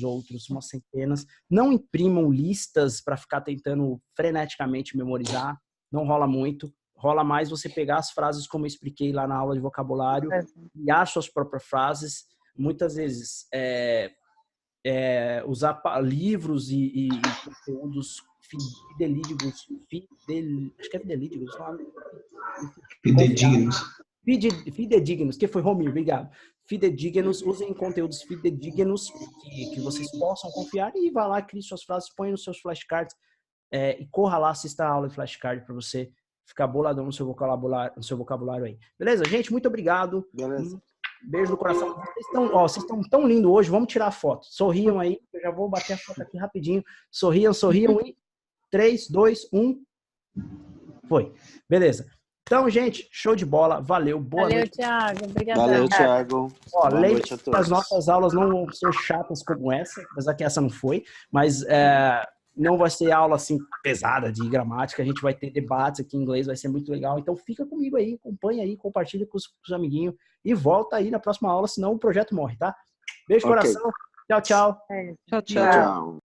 outros, umas centenas. Não imprimam listas para ficar tentando freneticamente memorizar. Não rola muito. Rola mais você pegar as frases como eu expliquei lá na aula de vocabulário, criar suas próprias frases. Muitas vezes usar livros e conteúdos fidedignos. Acho que é fidedignos. Fidedignos, que foi Romir, obrigado. Fidedignos, usem conteúdos fidedignos que vocês possam confiar e vá lá, crie suas frases, põe nos seus flashcards e corra lá, assista a aula de flashcard para você ficar boladão no seu vocabulário aí. Beleza, gente? Muito obrigado. Beleza. Beijo do coração. Vocês estão tão lindos hoje. Vamos tirar foto. Sorriam aí. Eu já vou bater a foto aqui rapidinho. Sorriam e 3, 2, 1. Foi. Beleza. Então, gente, show de bola. Valeu. Boa Valeu, noite. Thiago. Obrigada. Valeu, Thiago. Ó, Boa noite a lembre-se que as todos. nossas aulas não vão ser chatas como essa, apesar que essa não foi, mas não vai ser aula assim pesada de gramática, a gente vai ter debates aqui em inglês, vai ser muito legal. Então fica comigo aí, acompanha aí, compartilha com os amiguinhos e volta aí na próxima aula, senão o projeto morre, tá? Beijo, Ok. coração. Tchau, tchau. É. Tchau, tchau.